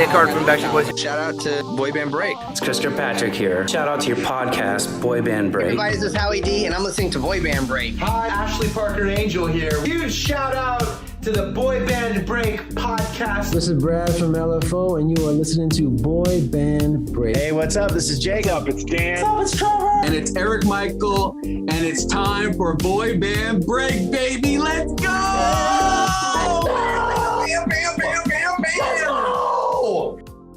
Nick Hart from Backstreet Boys. Shout out to Boy Band Break. It's Chris Kirkpatrick here. Shout out to your podcast, Boy Band Break. Everybody, this is Howie D, and I'm listening to Boy Band Break. Hi, Ashley Parker Angel here. Huge shout out to the Boy Band Break podcast. This is Brad from LFO, and you are listening to Boy Band Break. Hey, what's up? This is Jacob. What's up? It's Dan. What's up? It's Trevor. And it's Eric Michael, and it's time for Boy Band Break, baby. Let's go! Bam, bam, bam, bam, bam.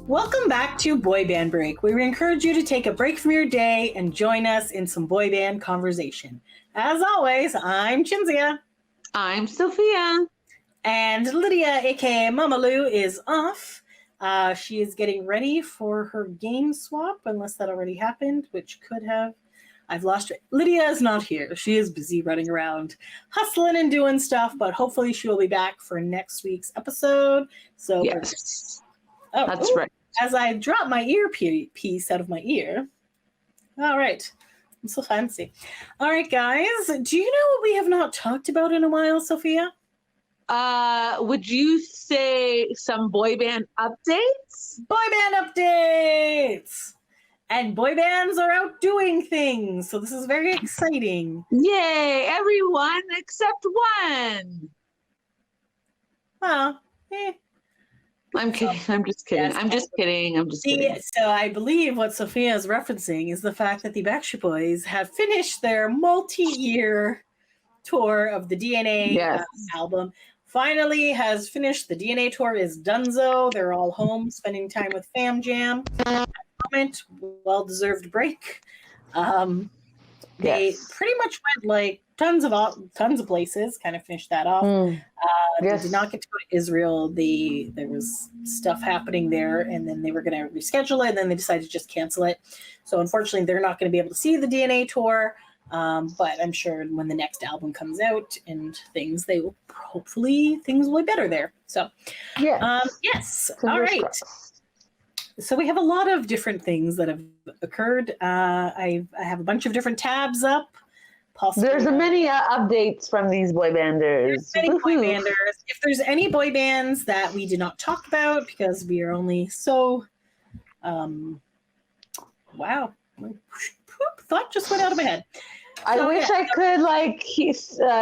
Welcome back to Boy Band Break, where we encourage you to take a break from your day and join us in some boy band conversation. As always, I'm Chinzia. I'm Sophia. And Lydia, aka Mama Lou, is off. She is getting ready for her game swap, unless that already happened, which could have. I've lost her. Lydia is not here. She is busy running around, hustling and doing stuff, but hopefully she will be back for next week's episode. So yes, that's right. As I drop my earpiece out of my ear. All right. I'm so fancy. All right, guys. Do you know what we have not talked about in a while, Sophia? Would you say some boy band updates? Boy band updates! And boy bands are out doing things, so this is very exciting. Yay, everyone except one. Well, I'm kidding. I'm just kidding. Yes. I'm just kidding. So I believe what Sophia is referencing is the fact that the Backstreet Boys have finished their multi-year tour of the DNA album. Finally has finished. The DNA tour is donezo. They're all home spending time with Fam Jam. At the moment, well-deserved break. They pretty much went like tons of places, kind of finished that off. They did not get to go to Israel. There was stuff happening there, and then they were going to reschedule it, and then they decided to just cancel it. So unfortunately, they're not going to be able to see the DNA tour. But I'm sure when the next album comes out and things will be better there. So, yes. All right. So we have a lot of different things that have occurred. I have a bunch of different tabs up. There's many updates from these boy banders. There's many boy banders. If there's any boy bands that we did not talk about because we are only so, wow, thought just went out of my head. I wish I could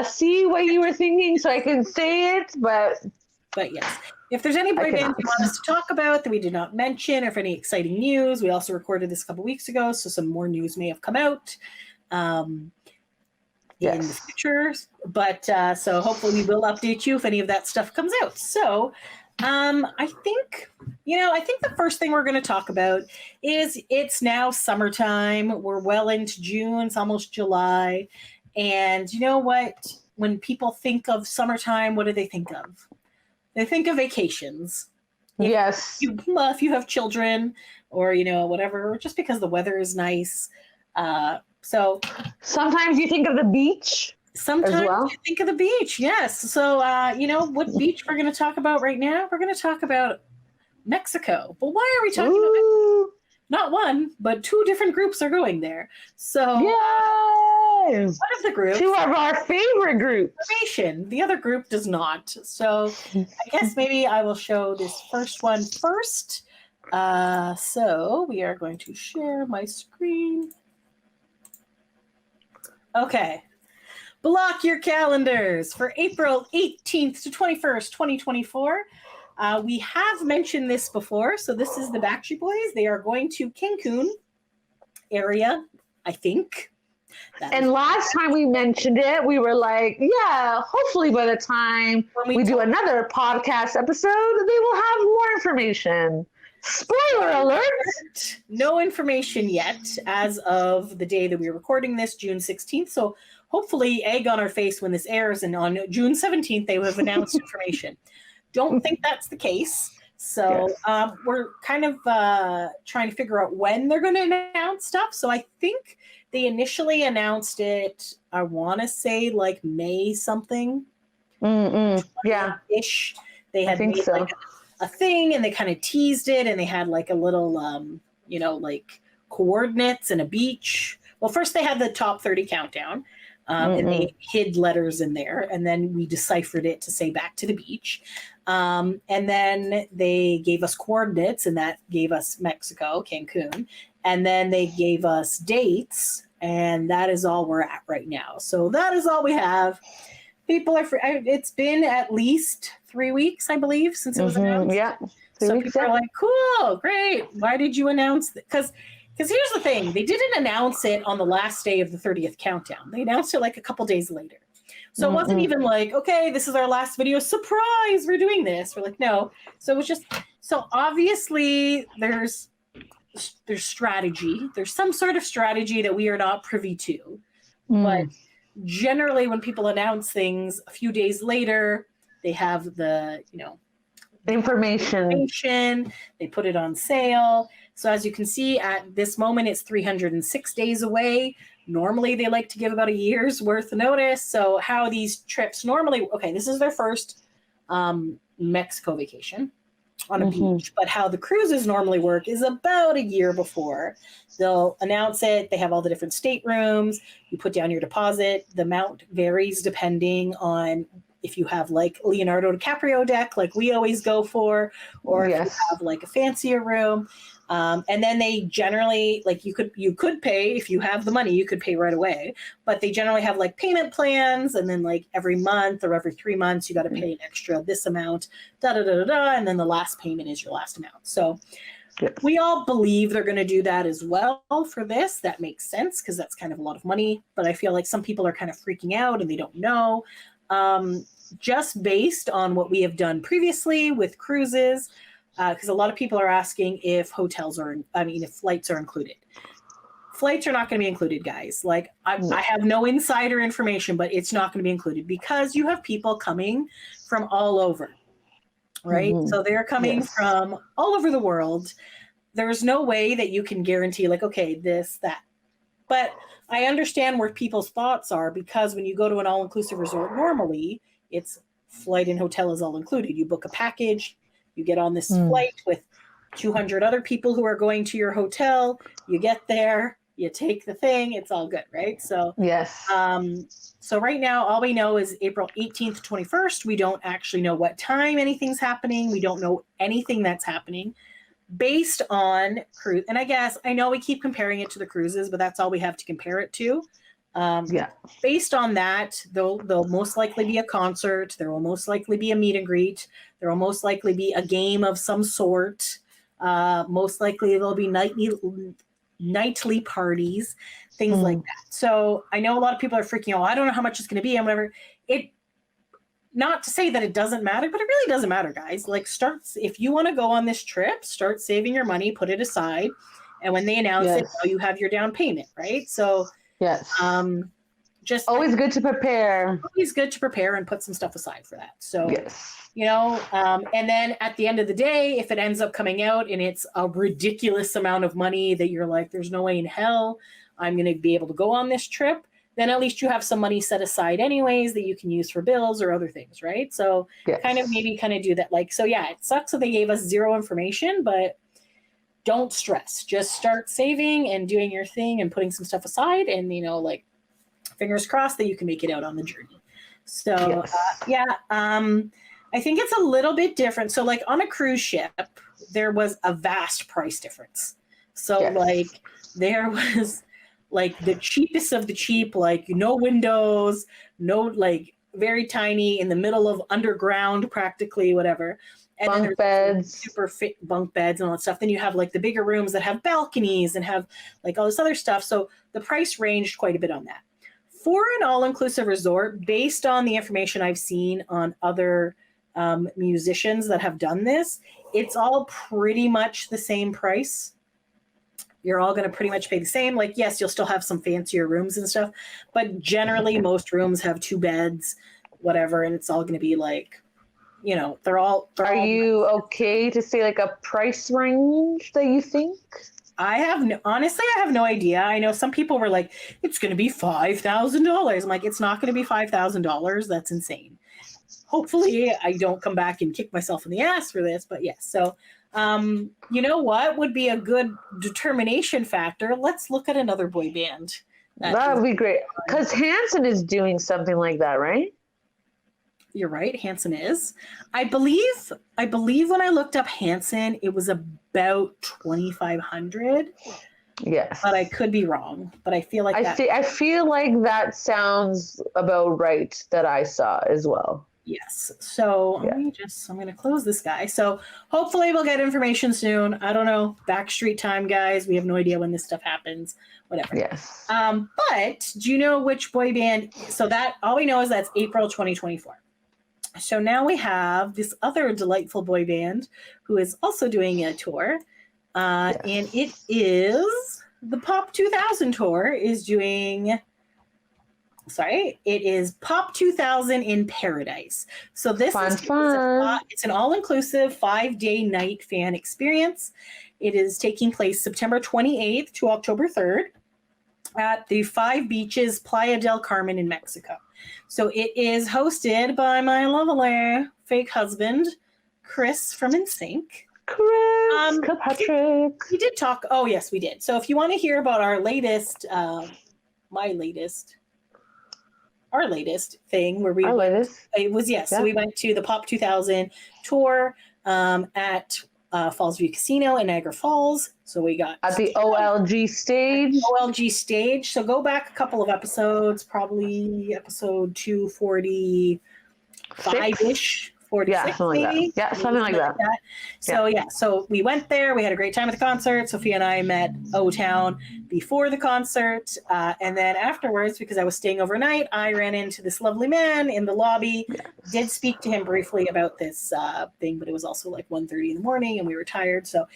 see what you were thinking so I can say it, but yes. If there's any boy bands you want us to talk about that we did not mention, or if any exciting news, we also recorded this a couple weeks ago, so some more news may have come out in the future. But so hopefully we will update you if any of that stuff comes out. So I think the first thing we're going to talk about is it's now summertime. We're well into June. It's almost July. And you know what? When people think of summertime, what do they think of? They think of vacations. Yes. If you have children or, whatever, just because the weather is nice. So sometimes you think of the beach. Sometimes you think of the beach, yes. So, what beach we're going to talk about right now? We're going to talk about Mexico. But why are we talking about Mexico? Not one, but two different groups are going there. So, yay! One of the groups. Two of our favorite groups. The other group does not. So, I guess maybe I will show this first one first. So, we are going to share my screen. Okay. Block your calendars for April 18th to 21st, 2024. We have mentioned this before. So this is the Backstreet Boys. They are going to Cancun area, I think. And last time we mentioned it, we were like, hopefully by the time we do another podcast episode, they will have more information. Spoiler alert! No information yet as of the day that we're recording this, June 16th. So hopefully egg on our face when this airs, and on June 17th, they will have announced information. Don't think that's the case. So we're kind of trying to figure out when they're going to announce stuff. So I think they initially announced it, I want to say like May something. Ish. They had made like a thing, and they kind of teased it, and they had like a little, like coordinates and a beach. Well, first they had the top 30 countdown. And they hid letters in there, and then we deciphered it to say back to the beach. And then they gave us coordinates, and that gave us Mexico, Cancun. And then they gave us dates, and that is all we're at right now. So that is all we have. People are it's been at least 3 weeks, I believe, since it was announced. Yeah. So people are like, cool, great. Why did you announce that? Because here's the thing. They didn't announce it on the last day of the 30th countdown. They announced it like a couple days later. So it wasn't even like, okay, this is our last video. Surprise, we're doing this. We're like, no. So it was just, so obviously there's strategy. There's some sort of strategy that we are not privy to. But generally when people announce things a few days later, they have the, information, they put it on sale. So as you can see at this moment, it's 306 days away. Normally they like to give about a year's worth of notice. So how these trips normally, okay, this is their first Mexico vacation on a beach, but how the cruises normally work is about a year before. They'll announce it. They have all the different staterooms. You put down your deposit. The amount varies depending on if you have like Leonardo DiCaprio deck, like we always go for, or if you have like a fancier room. And then they generally, like you could pay, if you have the money, you could pay right away, but they generally have like payment plans. And then like every month or every 3 months, you got to pay an extra this amount, and then the last payment is your last amount. So we all believe they're going to do that as well for this. That makes sense because that's kind of a lot of money, but I feel like some people are kind of freaking out and they don't know. Just based on what we have done previously with cruises, because a lot of people are asking if if flights are included. Flights are not going to be included, guys. Like I have no insider information, but it's not going to be included because you have people coming from all over, right? So they're coming from all over the world. There's no way that you can guarantee like, okay, this, that. But I understand where people's thoughts are because when you go to an all-inclusive resort, normally it's flight and hotel is all included. You book a package, you get on this flight with 200 other people who are going to your hotel. You get there, you take the thing, it's all good, right? So so right now, all we know is April 18th, 21st. We don't actually know what time anything's happening. We don't know anything that's happening. Based on cruise, and I know we keep comparing it to the cruises, but that's all we have to compare it to. Based on that, there'll most likely be a concert. There will most likely be a meet and greet. There will most likely be a game of some sort. Most likely there'll be nightly parties, things like that. So I know a lot of people are freaking out. I don't know how much it's going to be and whatever. Not to say that it doesn't matter, but it really doesn't matter, guys. Like if you want to go on this trip, start saving your money, put it aside. And when they announce it, now you have your down payment, right? So just always good to prepare. Always good to prepare and put some stuff aside for that. So, and then at the end of the day, if it ends up coming out and it's a ridiculous amount of money that you're like, there's no way in hell I'm going to be able to go on this trip, then at least you have some money set aside anyways that you can use for bills or other things, right? So kind of do that. Like, so yeah, it sucks that they gave us zero information, but don't stress. Just start saving and doing your thing and putting some stuff aside and, fingers crossed that you can make it out on the journey. So I think it's a little bit different. So like on a cruise ship, there was a vast price difference. So like there was like the cheapest of the cheap, like no windows, no, like very tiny in the middle of underground, practically whatever. And bunk then beds, super fit bunk beds and all that stuff. Then you have like the bigger rooms that have balconies and have like all this other stuff. So the price ranged quite a bit on that. For an all-inclusive resort, based on the information I've seen on other musicians that have done this, it's all pretty much the same price. You're all going to pretty much pay the same. Like, yes, you'll still have some fancier rooms and stuff, but generally most rooms have 2 beds, whatever, and it's all going to be like, they're all. Are you okay to say like a price range that you think? Honestly, I have no idea. I know some people were like, it's going to be $5,000. I'm like, it's not going to be $5,000. That's insane. Hopefully I don't come back and kick myself in the ass for this, but yes. So, you know what would be a good determination factor? Let's look at another boy band. That would be great. Because Hanson is doing something like that, right? You're right. Hanson is. I believe when I looked up Hanson, it was about 2,500. Yes. But I could be wrong. But I feel like I feel like that sounds about right that I saw as well. Yes. So I'm going to close this guy. So hopefully we'll get information soon. I don't know. Backstreet time, guys. We have no idea when this stuff happens. Whatever. Yes. But do you know which boy band? So that all we know is that's April 2024. So now we have this other delightful boy band who is also doing a tour. And it is the Pop 2000 tour is doing... Sorry, it is Pop 2000 in Paradise. So this is it's an all-inclusive 5-day night fan experience. It is taking place September 28th to October 3rd at the 5 Beaches Playa del Carmen in Mexico. So it is hosted by my lovely fake husband, Chris from NSYNC. Chris Kirkpatrick. We did talk. Oh, yes, we did. So if you want to hear about our latest thing where so we went to the Pop 2000 tour at Fallsview Casino in Niagara Falls. So we got at the OLG stage. So go back a couple of episodes, probably episode 245-ish. 46, something maybe. Like that. Yeah, something like that. So so we went there. We had a great time at the concert. Sophia and I met O-Town before the concert, and then afterwards, because I was staying overnight, I ran into this lovely man in the lobby. Yes. Did speak to him briefly about this thing, but it was also like 1:30 in the morning, and we were tired. So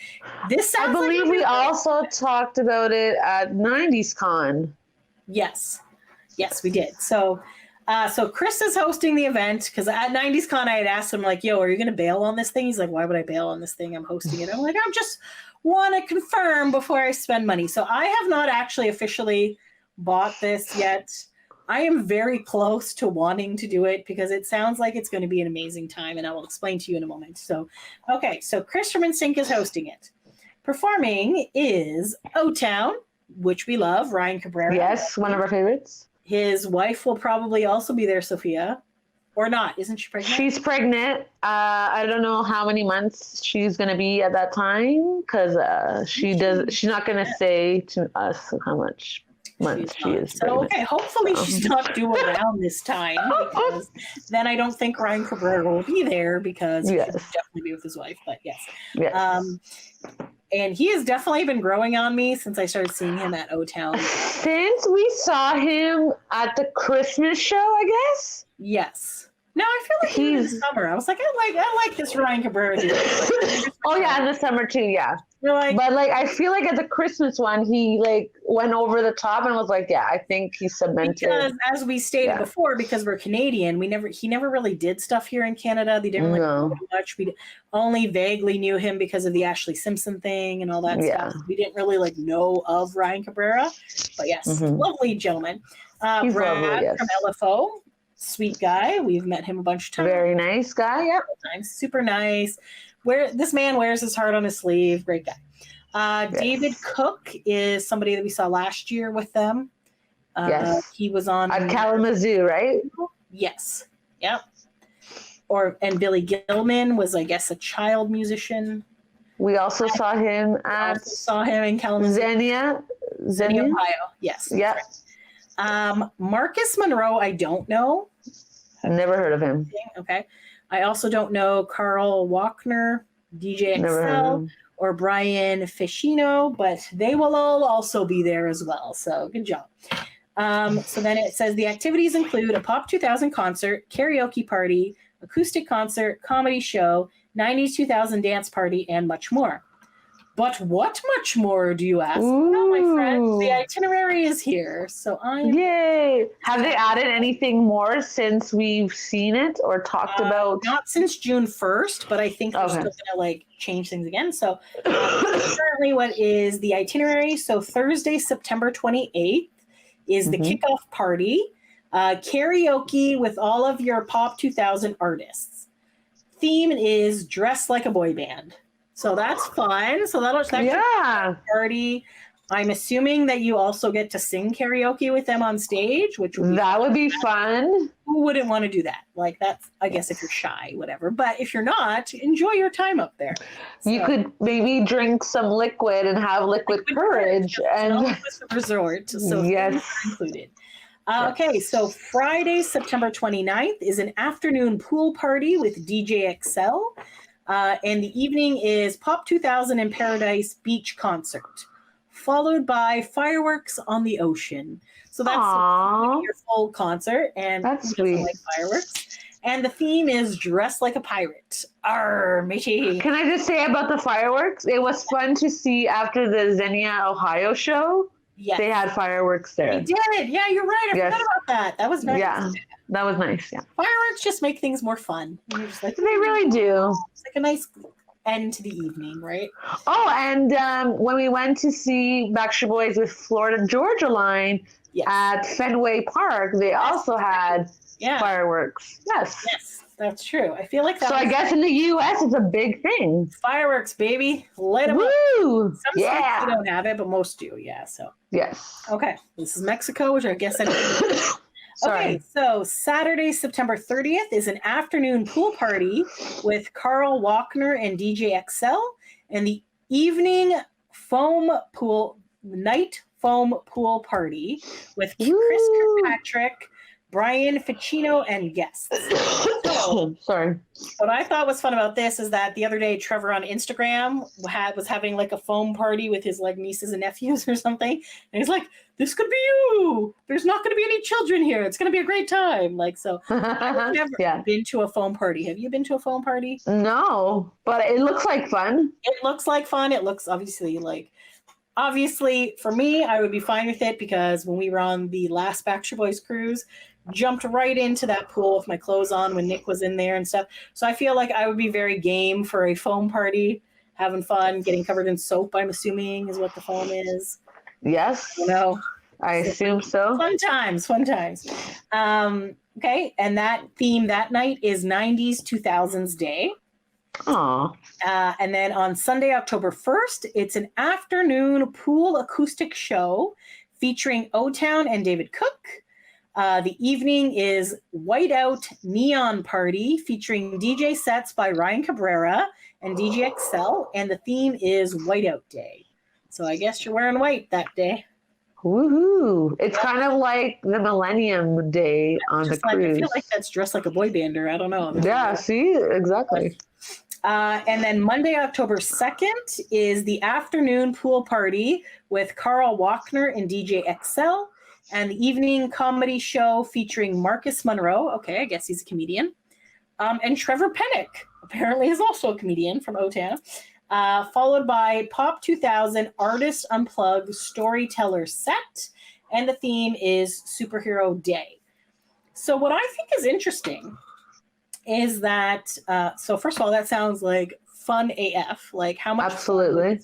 this sounds. I believe we also talked about it at 90s Con. Yes, we did. So Chris is hosting the event because at 90s Con I had asked him like, yo, are you going to bail on this thing? He's like, why would I bail on this thing? I'm hosting it. I'm like, I just want to confirm before I spend money. So I have not actually officially bought this yet. I am very close to wanting to do it because it sounds like it's going to be an amazing time, and I will explain to you in a moment. So Chris from NSYNC is hosting it. Performing is O-Town, which we love, Ryan Cabrera. Yes, one of our favorites. His wife will probably also be there, Sophia. Or not. Isn't she pregnant? She's pregnant. I don't know how many months she's going to be at that time because she's not going to say to us how much months she is pregnant. So, hopefully she's not due around this time because then I don't think Ryan Cabrera will be there because he should definitely be with his wife. But yes. And he has definitely been growing on me since I started seeing him at O-Town. Since we saw him at the Christmas show, I guess? Yes. No, I feel like he's in the summer. I was like, I like this Ryan Cabrera dude. Oh yeah, in the summer too, yeah. Like, but like I feel like at the Christmas one he like went over the top and was like, yeah, I think he cemented. Because as we stated before, because we're Canadian, he never really did stuff here in Canada. They didn't really do much. We only vaguely knew him because of the Ashley Simpson thing and all that stuff. We didn't really like know of Ryan Cabrera. But yes, lovely gentleman. He's Brad lovely, yes. from LFO. Sweet guy. We've met him a bunch of times. Very nice guy. Yep. Super nice. This man wears his heart on his sleeve. Great guy. David Cook is somebody that we saw last year with them. He was on at Kalamazoo, right? Yes. Yep. And Billy Gilman was, I guess, a child musician. We also saw him in Kalamazoo. Xenia, Ohio. Yes. Yep. Right. Marcus Monroe, I don't know. Never heard of him. Okay. I also don't know Carl Walkner, DJ XL, or Brian Ficino, but they will all also be there as well. So good job. So then it says the activities include a Pop 2000 concert, karaoke party, acoustic concert, comedy show, 90s 2000 dance party, and much more. But what much more, do you ask? Well, my friend, the itinerary is here. So Yay! Have they added anything more since we've seen it or talked about? Not since June 1st, but I think they're still going to change things again. So currently what is the itinerary? So Thursday, September 28th is the kickoff party. Karaoke with all of your Pop 2000 artists. Theme is dress like a boy band. So that's fun. So that'll party. I'm assuming that you also get to sing karaoke with them on stage, which would be fun. Who wouldn't want to do that? Like that's, I guess, if you're shy, whatever. But if you're not, enjoy your time up there. You could maybe drink some liquid and have liquid courage. And with the resort, so yes, things are included. Okay, so Friday, September 29th is an afternoon pool party with DJ XL. And the evening is Pop 2000 in Paradise Beach concert, followed by fireworks on the ocean. So that's your full concert, and that's sweet. Like fireworks. And the theme is dress like a pirate. Arr, matey. Can I just say about the fireworks? It was fun to see after the Xenia, Ohio show. Yes. They had fireworks there. They did. Yeah, you're right. I forgot about that. That was nice. Yeah, that was nice. Yeah. Fireworks just make things more fun. You're just like, they really do. It's like a nice end to the evening, right? Oh, and when we went to see Backstreet Boys with Florida Georgia Line at Fenway Park, they also had fireworks. Yes. Yes. That's true. I feel like that. So I guess in the U.S. it's a big thing. Fireworks, baby, light them up. Some states don't have it, but most do. Yeah. So yes. Okay. This is Mexico, which I guess I don't. Okay. So Saturday, September 30th is an afternoon pool party with Carl Walkner and DJ XL, and the evening night foam pool party with Chris Kirkpatrick, Brian Ficino, and guests. So, sorry. What I thought was fun about this is that the other day Trevor on Instagram was having like a foam party with his like nieces and nephews or something, and he's like, "This could be you. There's not going to be any children here. It's going to be a great time." Like, so I've never been to a foam party. Have you been to a foam party? No, but it looks like fun. It looks like fun. It looks obviously for me, I would be fine with it because when we were on the last Backstreet Boys cruise, jumped right into that pool with my clothes on when Nick was in there and stuff. So I feel like I would be very game for a foam party, having fun, getting covered in soap, I'm assuming is what the foam is. Yes. I assume so. Fun times. Okay. And that theme that night is 90s, 2000s Day. Aww. And then on Sunday, October 1st, it's an afternoon pool acoustic show featuring O-Town and David Cook. The evening is Whiteout Neon Party featuring DJ sets by Ryan Cabrera and DJ XL, and the theme is Whiteout Day. So I guess you're wearing white that day. Woohoo! It's kind of like the Millennium Day on the cruise. I feel like that's dressed like a boy bander. I don't know. Yeah, see? Exactly. And then Monday, October 2nd is the afternoon pool party with Carl Walkner and DJ XL, and the evening comedy show featuring Marcus Monroe. Okay, I guess he's a comedian. And Trevor Pennick, apparently is also a comedian from O-Town. Followed by Pop 2000 Artist Unplugged Storyteller Set. And the theme is Superhero Day. So what I think is interesting is that, so first of all, that sounds like fun AF. Like how much Absolutely.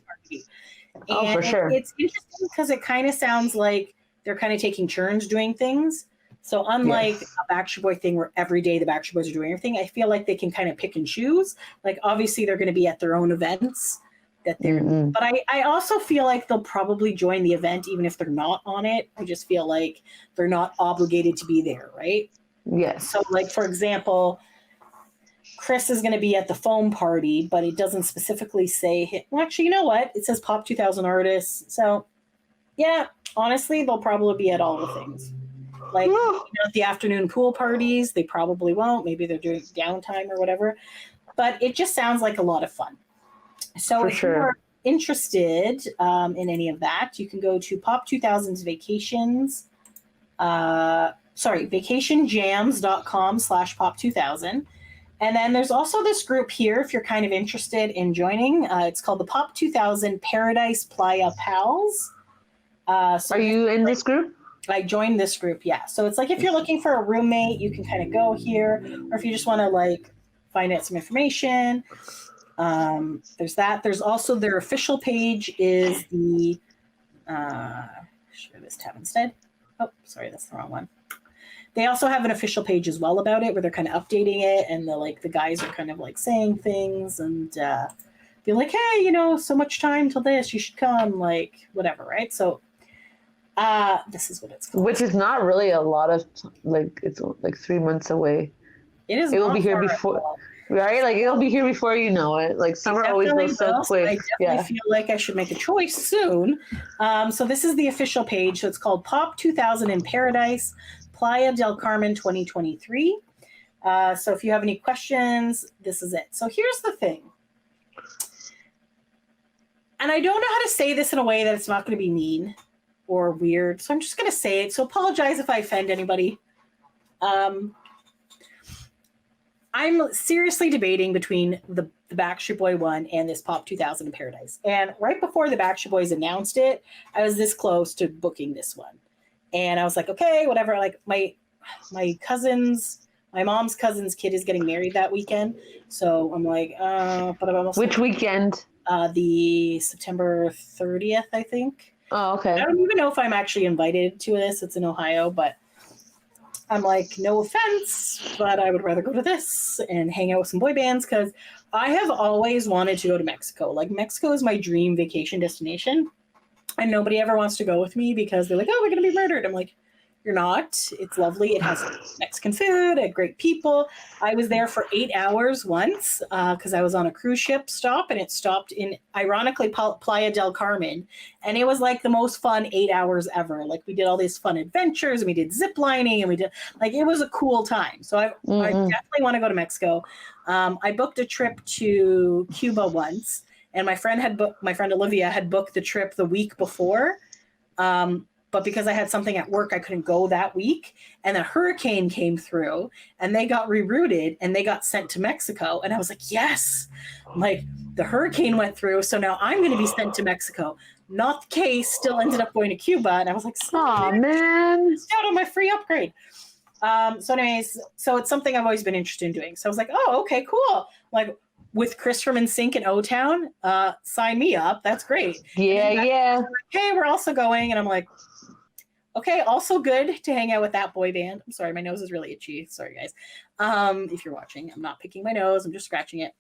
And for sure. It's interesting because it kind of sounds like they're kind of taking turns doing things. So unlike a Backstreet Boy thing where every day the Backstreet Boys are doing everything, I feel like they can kind of pick and choose. Like obviously they're going to be at their own events that they're, but I also feel like they'll probably join the event even if they're not on it. I just feel like they're not obligated to be there, right? Yes. So like, for example, Chris is going to be at the foam party, but it doesn't specifically say, well, actually, you know what? It says Pop 2000 artists. So yeah, honestly, they'll probably be at all the things. Like at the afternoon pool parties, they probably won't. Maybe they're doing downtime or whatever. But it just sounds like a lot of fun. So if you're interested in any of that, you can go to Pop 2000's vacations. vacationjams.com/Pop 2000. And then there's also this group here if you're kind of interested in joining. It's called the Pop 2000 Paradise Playa Pals. So are you in this group? I joined this group, yeah. So it's like if you're looking for a roommate, you can kind of go here. Or if you just want to like find out some information, there's that. There's also their official page is the, share this tab instead. Oh, sorry, that's the wrong one. They also have an official page as well about it where they're kind of updating it and the guys are kind of like saying things and be like, hey, so much time till this, you should come, like whatever, right? So this is what it's called. Which is not really a lot of it's like 3 months away. It is. It will be here before, right? Like it'll be here before you know it. Like summer always goes so quick. I definitely feel like I should make a choice soon. So this is the official page. So it's called Pop 2000 in Paradise, Playa del Carmen 2023. So if you have any questions, this is it. So here's the thing. And I don't know how to say this in a way that it's not going to be mean or weird. So I'm just going to say it. So apologize if I offend anybody. I'm seriously debating between the Backstreet Boy one and this Pop 2000 in Paradise. And right before the Backstreet Boys announced it, I was this close to booking this one. And I was like, okay, whatever. Like my mom's cousin's kid is getting married that weekend. So I'm like, but I'm almost. Which weekend? The September 30th, I think. Oh, okay. I don't even know if I'm actually invited to this. It's in Ohio, but I'm like, no offense, but I would rather go to this and hang out with some boy bands because I have always wanted to go to Mexico. Like Mexico is my dream vacation destination. And nobody ever wants to go with me because they're like, oh, we're going to be murdered. I'm like, you're not. It's lovely. It has Mexican food and great people. I was there for 8 hours once because I was on a cruise ship stop, and it stopped in, ironically, Playa del Carmen. And it was like the most fun 8 hours ever. Like we did all these fun adventures, and we did zip lining, and we did it was a cool time. So I definitely want to go to Mexico. I booked a trip to Cuba once, and my friend Olivia had booked the trip the week before. But because I had something at work, I couldn't go that week. And a hurricane came through and they got rerouted and they got sent to Mexico. And I was like, yes, like the hurricane went through. So now I'm going to be sent to Mexico. Not the case, still ended up going to Cuba. And I was like, oh man, out on my free upgrade. So anyways, so it's something I've always been interested in doing. So I was like, oh, okay, cool. Like with Chris from NSYNC in O-Town, sign me up. That's great. Yeah. Like, hey, we're also going. And I'm like, okay, also good to hang out with that boy band. I'm sorry, my nose is really itchy. Sorry, guys. If you're watching, I'm not picking my nose. I'm just scratching it.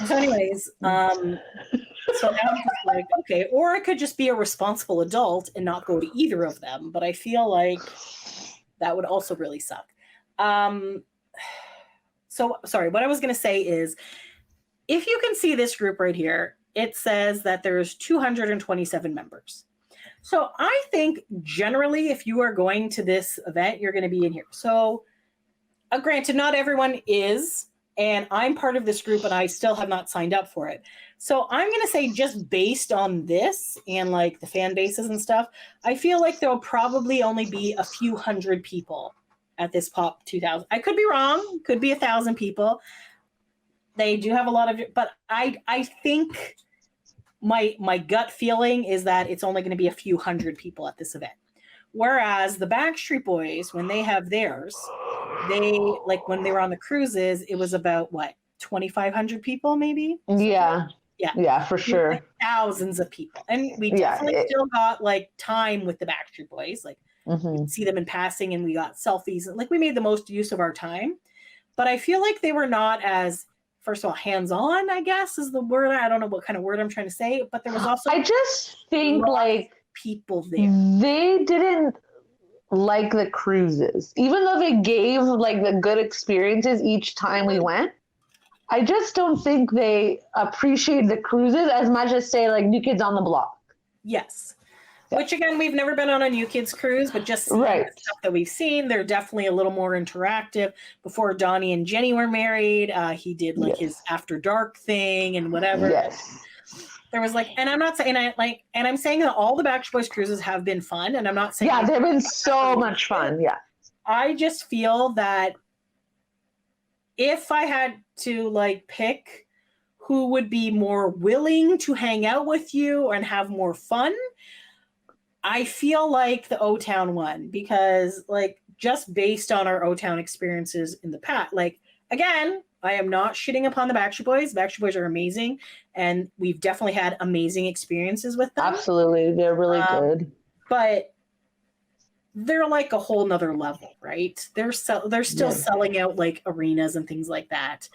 So anyways, so now I'm just like, okay, or I could just be a responsible adult and not go to either of them. But I feel like that would also really suck. So, sorry, what I was going to say is, if you can see this group right here, it says that there's 227 members. So I think generally, if you are going to this event, you're going to be in here. So granted, not everyone is, and I'm part of this group and I still have not signed up for it. So I'm going to say, just based on this and like the fan bases and stuff, I feel like there'll probably only be a few hundred people at this Pop 2000. I could be wrong. Could be 1,000 people. They do have a lot of, but I think my gut feeling is that it's only going to be a few hundred people at this event. Whereas the Backstreet Boys, when they have theirs, they, like when they were on the cruises, it was about 2,500 people maybe? Yeah, for sure. Like thousands of people. And we definitely still got like time with the Backstreet Boys. Like we'd see them in passing and we got selfies. Like we made the most use of our time. But I feel like they were not as, first of all, hands-on, I guess, is the word. I don't know what kind of word I'm trying to say, but there was also, I just think like people there. They didn't like the cruises, even though they gave like the good experiences each time we went. I just don't think they appreciate the cruises as much as, say, like New Kids on the Block. Yes. Which, again, we've never been on a New Kids cruise, but just the stuff that we've seen, they're definitely a little more interactive. Before Donnie and Jenny were married, he did like his After Dark thing and whatever. Yes. There was like, and I'm not saying and I'm saying that all the Backstreet Boys cruises have been fun, and I'm not saying they've been so much fun. Yeah. I just feel that if I had to like pick who would be more willing to hang out with you and have more fun, I feel like the O-Town one, because like just based on our O-Town experiences in the past, like again, I am not shitting upon the Backstreet Boys. Backstreet Boys are amazing, and we've definitely had amazing experiences with them. Absolutely, they're really good. But they're like a whole nother level, right? They're still selling out like arenas and things like that.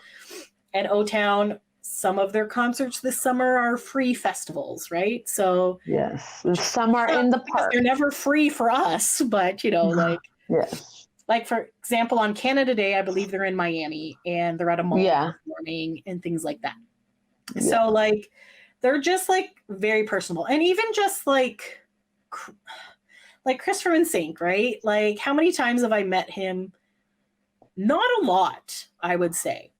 And O-Town, some of their concerts this summer are free festivals, right? So yes, some are in the park. They're never free for us, but yes. Like for example, on Canada Day, I believe they're in Miami and they're at a mall performing and things like that. Yeah. So like they're just like very personable, and even just like Chris from NSYNC, right? Like how many times have I met him? Not a lot, I would say.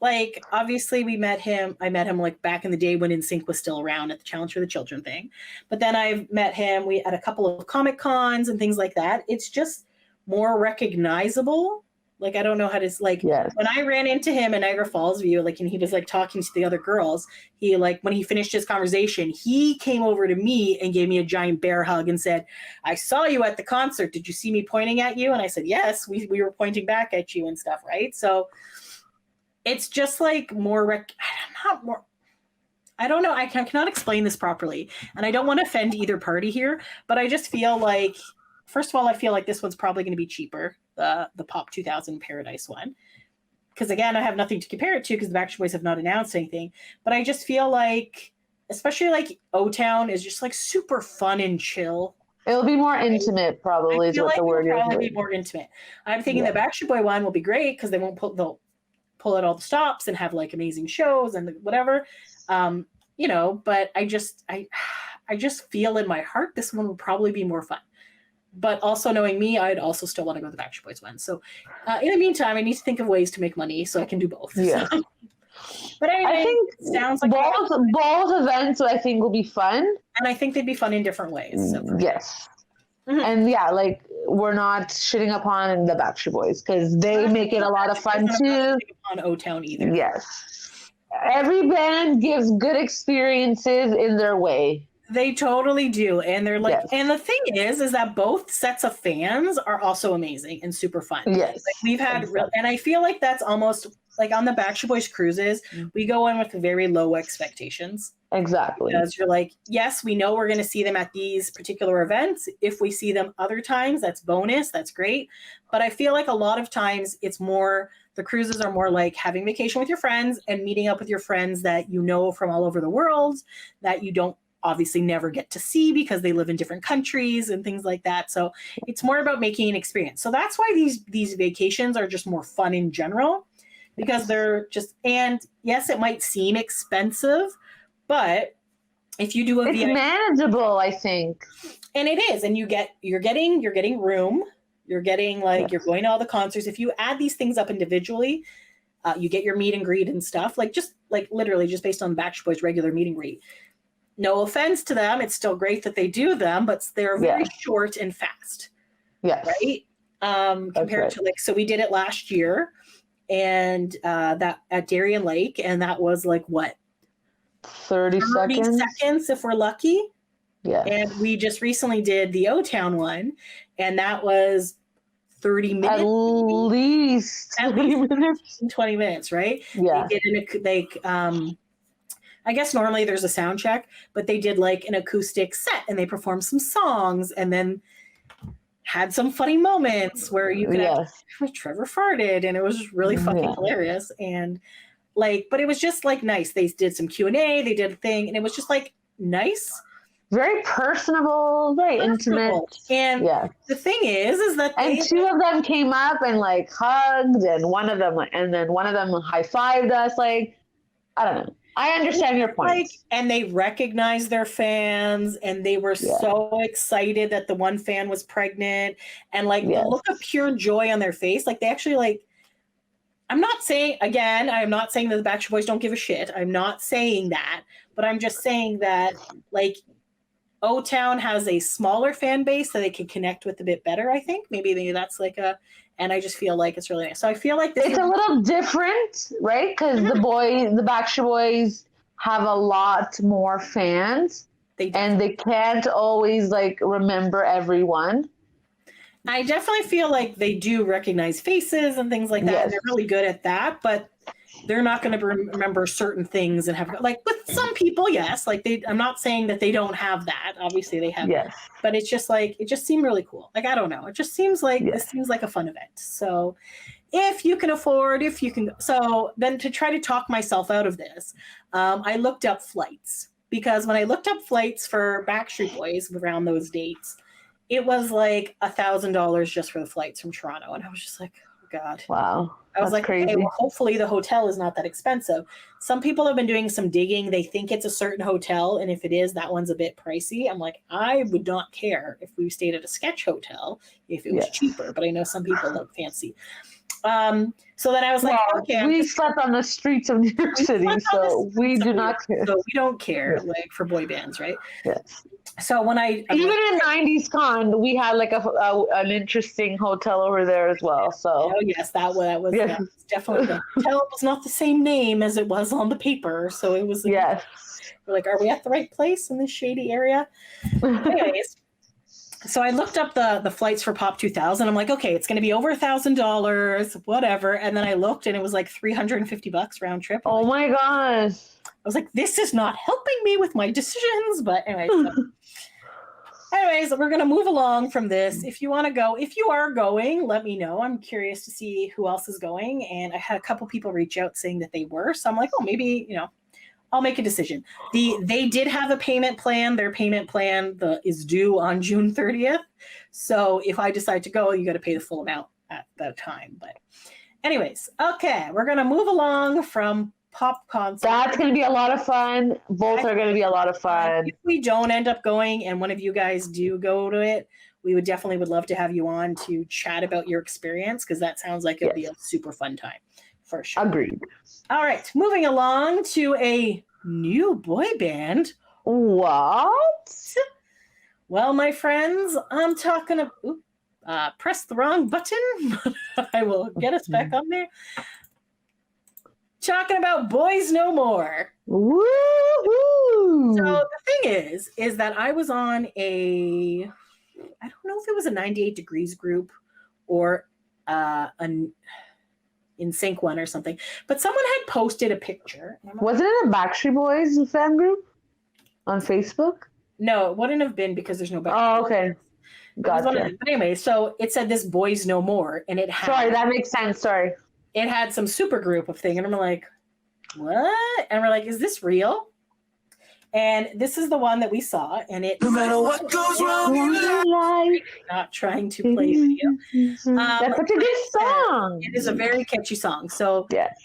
Like obviously I met him like back in the day when NSYNC was still around at the Challenge for the Children thing. But then I've met him at a couple of Comic Cons and things like that. It's just more recognizable. Like I don't know how to when I ran into him in Niagara Falls View, like, and he was like talking to the other girls, he like when he finished his conversation, he came over to me and gave me a giant bear hug and said, "I saw you at the concert. Did you see me pointing at you?" And I said, "Yes, we were pointing back at you and stuff," right? So it's just like I don't know. I cannot explain this properly, and I don't want to offend either party here, but I just feel like, first of all, I feel like this one's probably going to be cheaper, the Pop 2000 Paradise one, because again, I have nothing to compare it to because the Backstreet Boys have not announced anything. But I just feel like, especially like O-Town is just like super fun and chill. It'll be more intimate, probably. Is what the word is. Probably be more intimate. I'm thinking the Backstreet Boy one will be great because they'll pull at all the stops and have like amazing shows and whatever. But I just feel in my heart this one will probably be more fun. But also knowing me, I'd also still want to go to the Backstreet Boys one. So in the meantime, I need to think of ways to make money so I can do both. Yeah. So. But anyway, I think it sounds like both events I think will be fun. And I think they'd be fun in different ways. So. Yes. Mm-hmm. And like we're not shitting upon the Backstreet Boys because they make it a lot of fun too. On O-Town either. Yes. Every band gives good experiences in their way. They totally do. And they're like, and the thing is that both sets of fans are also amazing and super fun. Yes. Like we've had and I feel like that's almost like on the Backstreet Boys cruises, we go in with very low expectations. Exactly. Because you're like, yes, we know we're going to see them at these particular events. If we see them other times, that's bonus. That's great. But I feel like a lot of times it's more, the cruises are more like having vacation with your friends and meeting up with your friends that you know from all over the world that you don't obviously never get to see because they live in different countries and things like that. So it's more about making an experience. So that's why these vacations are just more fun in general, because they're just, and yes, it might seem expensive, but if you do it's manageable, I think. And it is, and you're getting room, you're getting you're going to all the concerts. If you add these things up individually, you get your meet and greet and stuff, literally just based on Backstreet Boys regular meet and greet. No offense to them, it's still great that they do them, but they're very short and fast. Yes. Right? Compared to so we did it last year, and that at Darien Lake, and that was 30 seconds if we're lucky. Yeah. And we just recently did the O-Town one, and that was 30 minutes. At least 20 minutes. 20 minutes, right? Yeah. I guess normally there's a sound check, but they did an acoustic set and they performed some songs and then had some funny moments where you could Trevor farted, and it was just really fucking hilarious. And but it was just nice. They did some Q&A, they did a thing, and it was just nice. Very personable, very intimate. And the thing is that two of them came up and hugged, and one of them high-fived us. I don't know. I understand your point. And they recognized their fans, and they were so excited that the one fan was pregnant, and the look of pure joy on their face. They actually I'm not saying that the Backstreet Boys don't give a shit. I'm not saying that, but I'm just saying that O-Town has a smaller fan base that they can connect with a bit better. I think maybe that's and I just feel it's really nice. So I feel it's a little different, right? Because the Backstreet Boys have a lot more fans, and they can't always remember everyone. I definitely feel they do recognize faces and things like that. Yes. And they're really good at that, but they're not going to remember certain things and have with some people. Yes. I'm not saying that they don't have that. Obviously they have, but it's just it just seemed really cool. I don't know. It just seems this seems like a fun event. So if you can afford, if you can. So then to try to talk myself out of this, I looked up flights, because when I looked up flights for Backstreet Boys around those dates, it was like $1,000 just for the flights from Toronto. And I was just like, oh God. Wow. I was That's like, crazy. okay, well, hopefully the hotel is not that expensive. Some people have been doing some digging. They think it's a certain hotel. And if it is, that one's a bit pricey. I'm like, I would not care if we stayed at a sketch hotel if it was cheaper. But I know some people like fancy. So then I was like, okay. We slept on the streets of New York City, so we do not care. So we don't care, like for boy bands, right? Yes. So when even in 90s Con, we had like an interesting hotel over there as well. So yes, that was definitely the hotel was not the same name as it was on the paper. So it was we're like, are we at the right place in this shady area? Anyways. So I looked up the flights for Pop 2000. I'm like, okay, it's going to be over $1,000, whatever. And then I looked and it was like $350 round trip. Oh my gosh. I was like, this is not helping me with my decisions. But anyways, we're going to move along from this. If you want to go, if you are going, let me know. I'm curious to see who else is going. And I had a couple people reach out saying that they were. So I'm like, oh, maybe, I'll make a decision. They did have a payment plan. Their payment plan is due on June 30th. So if I decide to go, you got to pay the full amount at that time. But anyways, okay, we're going to move along from pop concert. That's going to be a lot of fun. Both are going to be a lot of fun. If we don't end up going and one of you guys do go to it, we would love to have you on to chat about your experience, because that sounds like it'll be a super fun time. For sure. Agreed. All right, moving along to a new boy band. What? Well, my friends, I'm talking about... press the wrong button. I will get us back on there. Talking about Boys No More. Woo-hoo! So the thing is that I was on I don't know if it was a 98 Degrees group or an In Sync one or something, but someone had posted a picture. Wasn't it a Backstreet Boys fan group on Facebook? No, it wouldn't have been, because there's no Backstreet. Oh, okay. Gotcha. But anyway, so it said this Boys No More, and it had... Sorry, that makes sense. Sorry. It had some super group of thing, and I'm like, what? And we're like, is this real? And this is the one that we saw, and it... No matter what goes wrong in life. Not trying to play video. That's such a good song. It is a very catchy song. So, yes.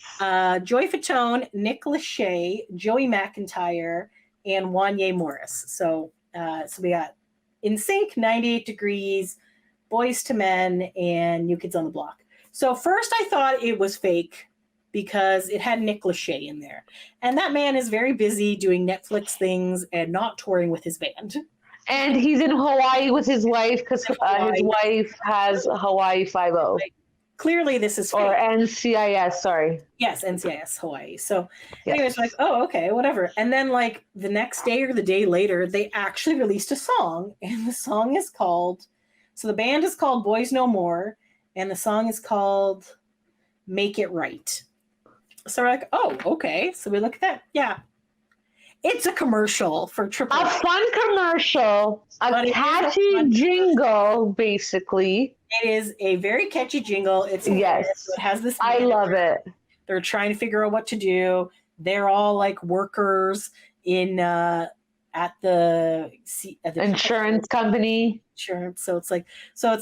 Joy Fatone, Nick Lachey, Joey McIntyre, and Wanye Morris. So we got In Sync, 98 Degrees, Boys to Men, and New Kids on the Block. So first I thought it was fake, because it had Nick Lachey in there. And that man is very busy doing Netflix things and not touring with his band. And he's in Hawaii with his wife, because his wife has Hawaii 5-0. Clearly this is fake. Or NCIS, sorry. Yes, NCIS Hawaii. So anyways, like, oh, okay, whatever. And then like the next day or the day later, they actually released a song. And the song is called, so the band is called Boys No More. And the song is called Make It Right. So we're like, oh, okay. So we look at that. Yeah. It's a commercial for Triple. A fun commercial. A catchy jingle, basically. It is a very catchy jingle. It's yes. So it has this. I love it. They're trying to figure out what to do. They're all like workers in at the insurance company. Insurance. So it's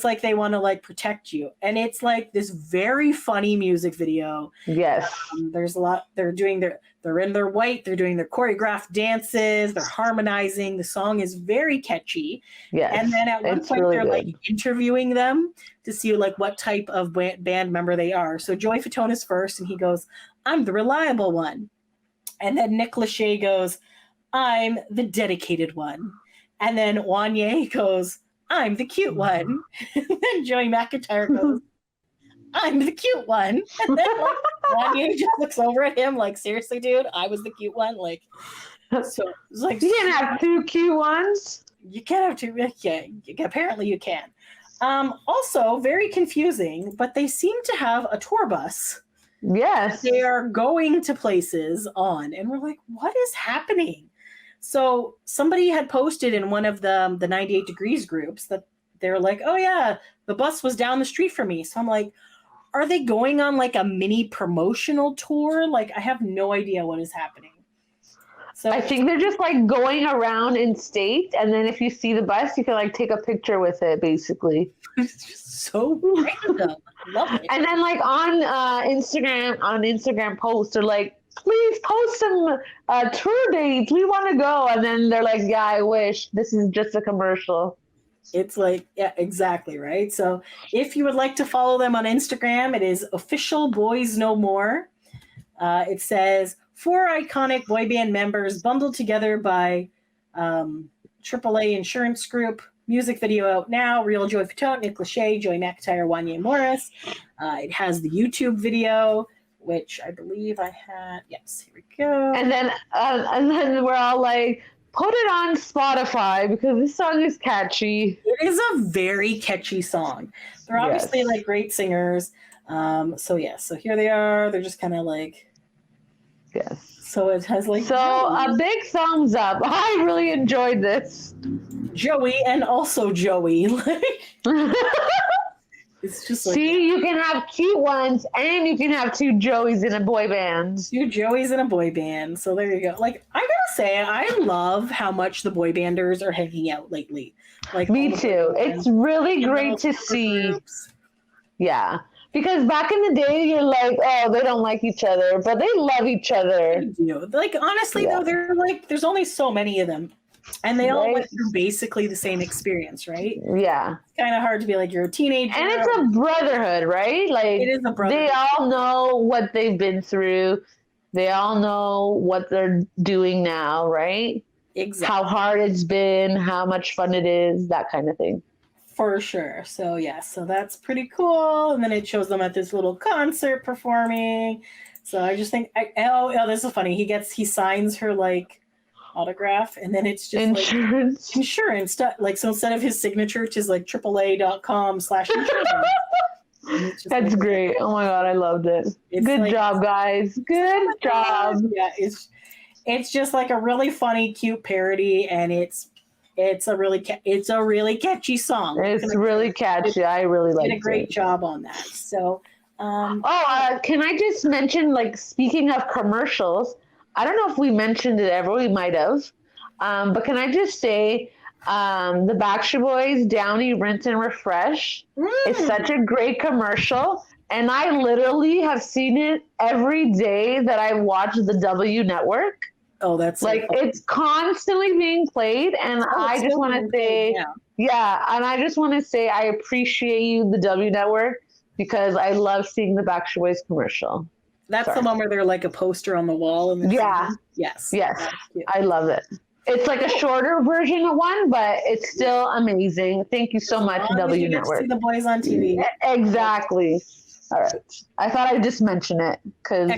like they want to like protect you, and it's like this very funny music video. Yes. There's a lot. They're in their white. They're doing their choreographed dances. They're harmonizing. The song is very catchy. Yes. And then at one point really they're good. like interviewing them to see like what type of band member they are. So Joey Fatone is first, and he goes, "I'm the reliable one," and then Nick Lachey goes, "I'm the dedicated one," and then Wanye goes, "I'm the cute one," and then Joey McIntyre goes, "I'm the cute one," and then like, Wanye just looks over at him like, "Seriously, dude, I was the cute one." Like, so it's like, you can't have two cute ones. You can't have two. Yeah, apparently you can. Also, very confusing, but they seem to have a tour bus. Yes, they are going to places on, and we're like, what is happening? So somebody had posted in one of the 98 Degrees groups that they're like, oh yeah, the bus was down the street from me. So I'm like, are they going on like a mini promotional tour? Like, I have no idea what is happening. So I think they're just like going around in state, and then if you see the bus, you can like take a picture with it, basically. It's just so random. Love it. And then like on Instagram posts, they're like, please post some tour dates. We want to go. And then they're like, yeah, I wish. This is just a commercial. It's like, yeah, exactly, right? So if you would like to follow them on Instagram, it is official Boys No More. It says, 4 iconic boy band members bundled together by AAA Insurance Group. Music video out now. Real Joy Fatone, Nick Lachey, Joey McIntyre, Wanye Morris. It has the YouTube video, which I believe I had. Yes, here we go. And then we're all like, put it on Spotify because this song is catchy. It is a very catchy song. They're obviously like great singers. So here they are. They're just kind of like, yes. So it has like a big thumbs up. I really enjoyed this. Joey and also Joey. It's just like, see, you can have cute ones and you can have 2 Joeys in a boy band. 2 Joeys in a boy band. So there you go. Like, I gotta say, I love how much the boy banders are hanging out lately. Like, me too. It's really great to see. Groups. Yeah. Because back in the day, you're like, oh, they don't like each other, but they love each other. They do. Like, honestly, though, they're like, there's only so many of them. And they all went through basically the same experience, right? Yeah. It's kind of hard to be like, you're a teenager. And it's a brotherhood, right? Like, it is a brotherhood. They all know what they've been through. They all know what they're doing now, right? Exactly. How hard it's been, how much fun it is, that kind of thing. For sure. So, so that's pretty cool. And then it shows them at this little concert performing. So I just think, this is funny. He signs her like autograph, and then it's just insurance. Like insurance. Like, so instead of his signature, it's just like AAA.com/insurance. That's great. Oh my God, I loved it. Good job, guys. Good job. Yeah, it's just like a really funny, cute parody, and it's a really catchy song. It's really catchy. I really like it. Did a great job on that. So, can I just mention, like, speaking of commercials, I don't know if we mentioned it ever. We might have. But can I just say, the Backstreet Boys, Downy, Rinse and Refresh is such a great commercial. And I literally have seen it every day that I watch the W Network. Oh, that's like, it's constantly being played. And I just want to say, and I just want to say I appreciate you, the W Network, because I love seeing the Backstreet Boys commercial. That's the one where they're like a poster on the wall. And yes. I love it. It's like a shorter version of one, but it's still amazing. Thank you so much, W Network. See the boys on TV. Exactly. All right. I thought I'd just mention it because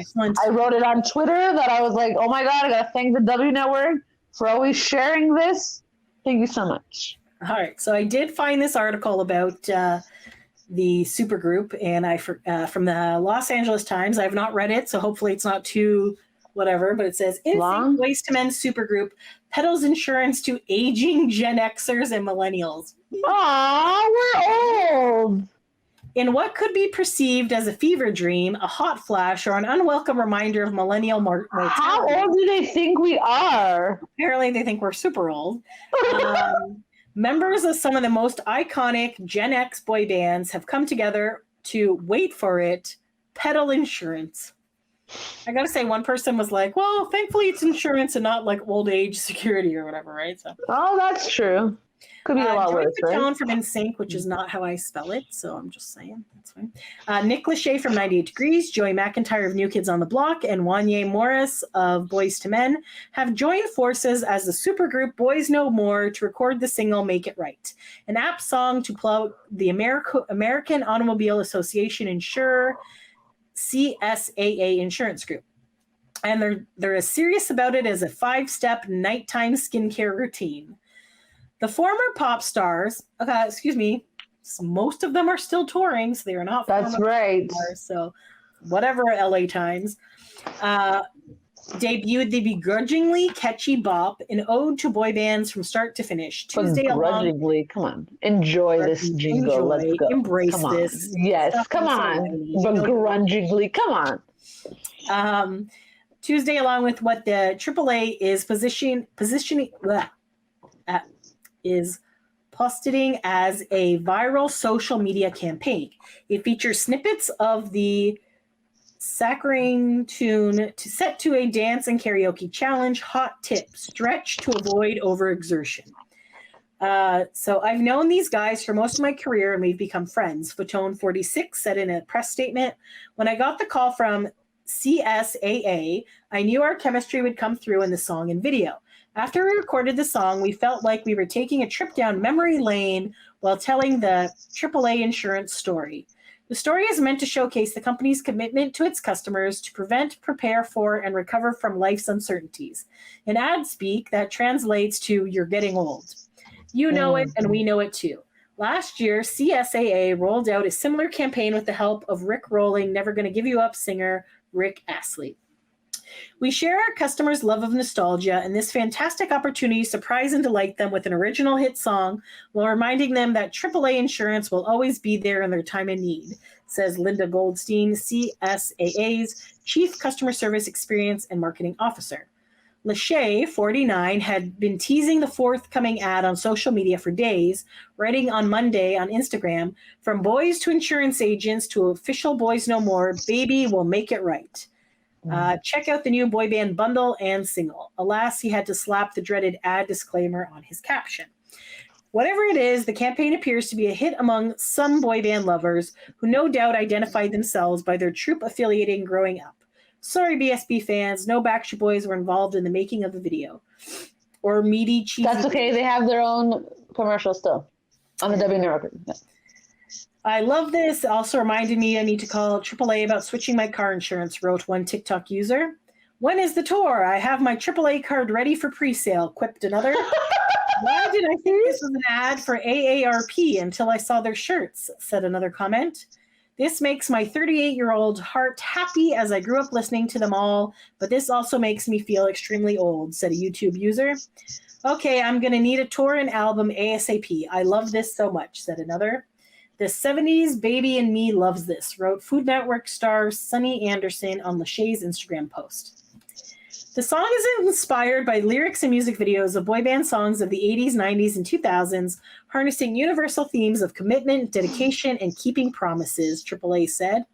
I wrote it on Twitter that I was like, oh my God, I got to thank the W Network for always sharing this. Thank you so much. All right. So I did find this article about the supergroup, and from the Los Angeles Times. I have not read it, so hopefully it's not too whatever, but it says, NSYNC Boyz II Men supergroup peddles insurance to aging Gen Xers and millennials. Aw, we're old. In what could be perceived as a fever dream, a hot flash, or an unwelcome reminder of millennial mortality. How old do they think we are? Apparently they think we're super old. Members of some of the most iconic Gen X boy bands have come together to, wait for it, peddle insurance. I gotta say, one person was like, well, thankfully it's insurance and not like old age security or whatever, right? So, oh, that's true. Could be a lot worse, right? Joey Fatone from NSYNC, which is not how I spell it, so I'm just saying. That's fine. Nick Lachey from 98 Degrees, Joey McIntyre of New Kids on the Block, and Wanye Morris of Boyz II Men have joined forces as the supergroup Boys No More to record the single Make It Right, an apt song to plug the American Automobile Association insurer, CSAA Insurance Group. And they're as serious about it as a 5-step nighttime skincare routine. The former pop stars, most of them are still touring, so they are not. That's right. Stars, so whatever, LA Times. debuted the begrudgingly catchy bop, an ode to boy bands from start to finish. Tuesday along. Begrudgingly, come on. Enjoy this jingle. Let's go. Embrace come on. this. Yes, Stop come being so on. whiny. Begrudgingly, come on. Tuesday, along with what the AAA is positioning as a viral social media campaign. It features snippets of the saccharine tune to set to a dance and karaoke challenge, hot tip, stretch to avoid overexertion. So I've known these guys for most of my career and we've become friends. Fatone46 said in a press statement, when I got the call from CSAA, I knew our chemistry would come through in the song and video. After we recorded the song, we felt like we were taking a trip down memory lane while telling the AAA insurance story. The story is meant to showcase the company's commitment to its customers to prevent, prepare for, and recover from life's uncertainties. In ad speak, that translates to "you're getting old." You know it, and we know it too. Last year, CSAA rolled out a similar campaign with the help of Rick Rolling, Never Gonna Give You Up singer Rick Astley. We share our customers' love of nostalgia and this fantastic opportunity to surprise and delight them with an original hit song while reminding them that AAA insurance will always be there in their time of need, says Linda Goldstein, CSAA's Chief Customer Service Experience and Marketing Officer. Lachey, 49, had been teasing the forthcoming ad on social media for days, writing on Monday on Instagram, "From boys to insurance agents to official Boys No More, baby, we'll make it right. Check out the new boy band bundle and single." Alas, he had to slap the dreaded ad disclaimer on his caption. Whatever it is, the campaign appears to be a hit among some boy band lovers who no doubt identified themselves by their troop affiliating growing up. Sorry, BSB fans, no Backstreet Boys were involved in the making of the video. Or meaty, cheesy. That's okay. They have their own commercial still on the W Network. Yeah. I love this. It also reminded me I need to call AAA about switching my car insurance, wrote one TikTok user. When is the tour? I have my AAA card ready for pre-sale, quipped another. Why did I think this was an ad for AARP until I saw their shirts, said another comment. This makes my 38-year-old heart happy as I grew up listening to them all, but this also makes me feel extremely old, said a YouTube user. Okay, I'm going to need a tour and album ASAP. I love this so much, said another. The 70s baby in me loves this, wrote Food Network star Sunny Anderson on Lachey's Instagram post. The song is inspired by lyrics and music videos of boy band songs of the 80s, 90s, and 2000s, harnessing universal themes of commitment, dedication, and keeping promises, AAA said.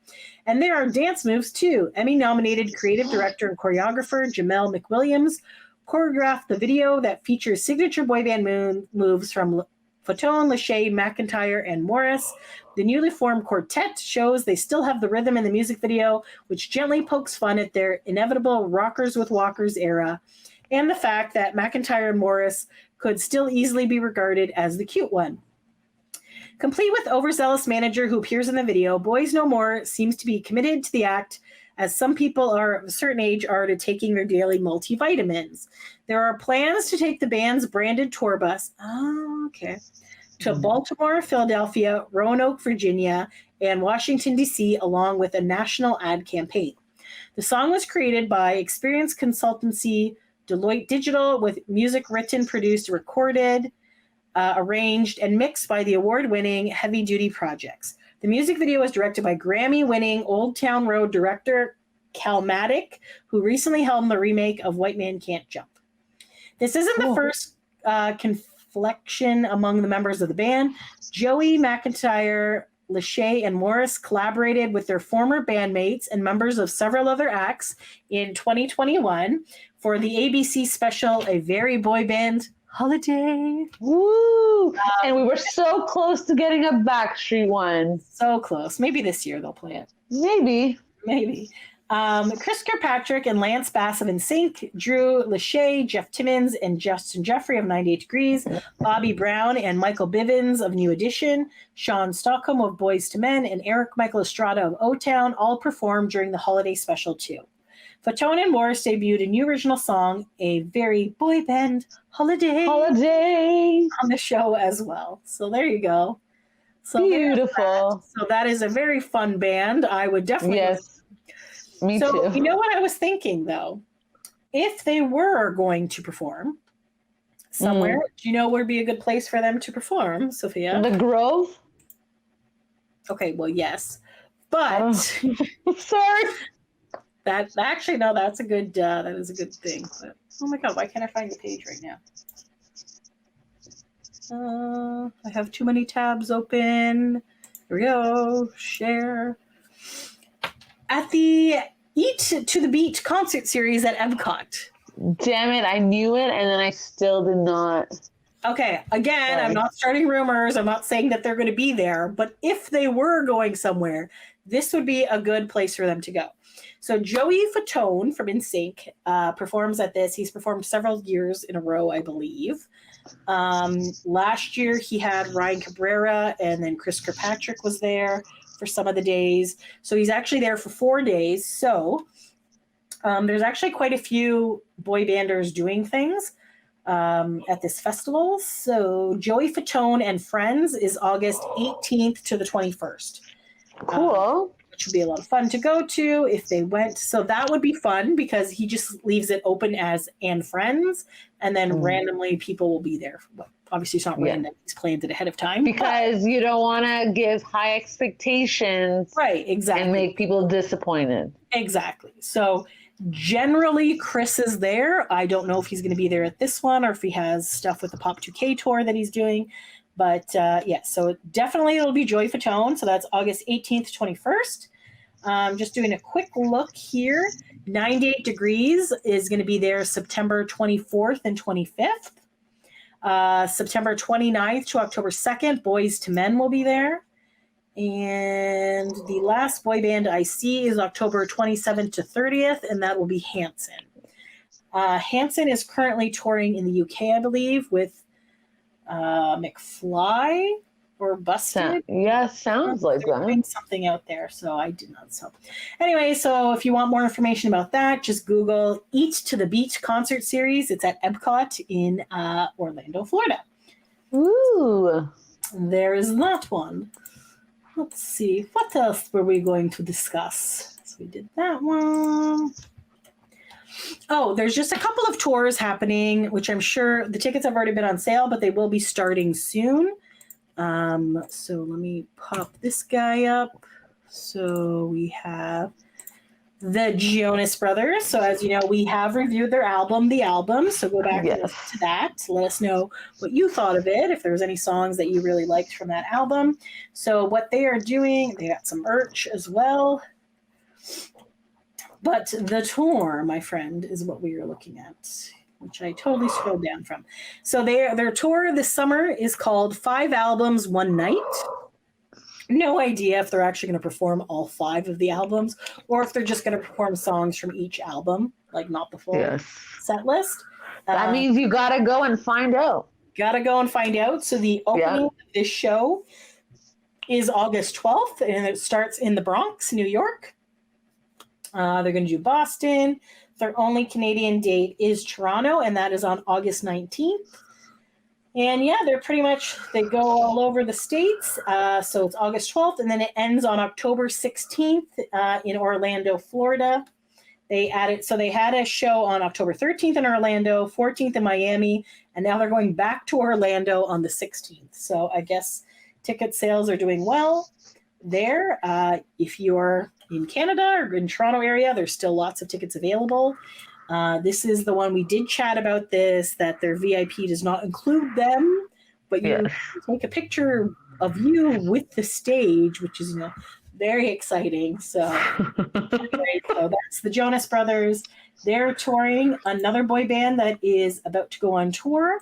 And there are dance moves, too. Emmy-nominated creative director and choreographer Jamel McWilliams choreographed the video that features signature boy band moves from Fatone, Lachey, McIntyre, and Morris. The newly formed quartet shows they still have the rhythm in the music video, which gently pokes fun at their inevitable rockers with walkers era, and the fact that McIntyre and Morris could still easily be regarded as the cute one. Complete with overzealous manager who appears in the video, Boys No More seems to be committed to the act, as some people are of a certain age are to taking their daily multivitamins. There are plans to take the band's branded tour bus to Baltimore, Philadelphia, Roanoke, Virginia, and Washington, D.C., along with a national ad campaign. The song was created by experience consultancy Deloitte Digital, with music written, produced, recorded, arranged, and mixed by the award-winning Heavy Duty Projects. The music video was directed by Grammy-winning Old Town Road director Calmatic, who recently helmed the remake of White Man Can't Jump. This isn't the first confliction among the members of the band. Joey McIntyre, Lachey, and Morris collaborated with their former bandmates and members of several other acts in 2021 for the ABC special A Very Boy Band Holiday. Woo! And we were so close to getting a Backstreet one. So close. Maybe this year they'll play it. Maybe. Chris Kirkpatrick and Lance Bass of NSYNC, Drew Lachey, Jeff Timmons, and Justin Jeffrey of 98 Degrees, Bobby Brown and Michael Bivins of New Edition, Sean Stockholm of Boyz II Men, and Eric Michael Estrada of O-Town all performed during the holiday special too. Fatone and Morris debuted a new original song, A Very Boy Band Holiday, on the show as well. So there you go. So beautiful. So that is a very fun band. I would definitely. Yes. Me too. You know what I was thinking, though? if they were going to perform somewhere, do you know where would be a good place for them to perform, Sophia? The Grove? Okay, well, yes. But sorry. that actually, no, that's a good, that is a good thing. But, oh my God, why can't I find the page right now? I have too many tabs open. Here we go. Share. At the Eat to the Beat concert series at Epcot. Damn it, I knew it, and then I still did not. Okay, again, Sorry. I'm not starting rumors. I'm not saying that they're going to be there, but if they were going somewhere, this would be a good place for them to go. So Joey Fatone from NSYNC performs at this. He's performed several years in a row, I believe. Last year, he had Ryan Cabrera, and then Chris Kirkpatrick was there for some of the days. So he's actually there for 4 days. So there's actually quite a few boy banders doing things at this festival. So Joey Fatone and Friends is August 18th to the 21st. Cool. Which would be a lot of fun to go to if they went. So that would be fun because he just leaves it open as and Friends, and then randomly people will be there. Well, obviously, it's not random. He's planned it ahead of time. Because you don't want to give high expectations. Right, exactly. And make people disappointed. Exactly. So generally, Chris is there. I don't know if he's going to be there at this one or if he has stuff with the Pop 2K tour that he's doing. But so definitely it'll be Joey Fatone. So that's August 18th to 21st. Just doing a quick look here. 98 Degrees is going to be there September 24th and 25th. September 29th to October 2nd, Boys to Men will be there. And the last boy band I see is October 27th to 30th, and that will be Hanson. Hanson is currently touring in the UK, I believe, with McFly or Busted. Sounds like that. Something out there, so I did not. So anyway, so if you want more information about that, just Google Eat to the Beat concert series. It's at Epcot in Orlando, Florida. Ooh. There is that one. Let's see. What else were we going to discuss? So we did that one. Oh, there's just a couple of tours happening, which I'm sure the tickets have already been on sale, but they will be starting soon. So let me pop this guy up. So we have the Jonas Brothers. So as you know, we have reviewed their album, The Album. So go back and listen to that. Let us know what you thought of it, if there was any songs that you really liked from that album. So what they are doing, they got some merch as well. But the tour, my friend, is what we are looking at, which I totally scrolled down from. So their tour this summer is called 5 Albums, One Night. No idea if they're actually going to perform all 5 of the albums or if they're just going to perform songs from each album, like not the full set list. That means you got to go and find out. Got to go and find out. So the opening of this show is August 12th, and it starts in the Bronx, New York. They're going to do Boston. Their only Canadian date is Toronto, and that is on August 19th. And they're pretty much, they go all over the States. So it's August 12th, and then it ends on October 16th in Orlando, Florida. They added, so they had a show on October 13th in Orlando, 14th in Miami, and now they're going back to Orlando on the 16th. So I guess ticket sales are doing well there. If you're in Canada or in Toronto area, there's still lots of tickets available. This is the one we did chat about this, that their VIP does not include them, but you take a picture of you with the stage, which is very exciting. So, so that's the Jonas Brothers. They're touring. Another boy band that is about to go on tour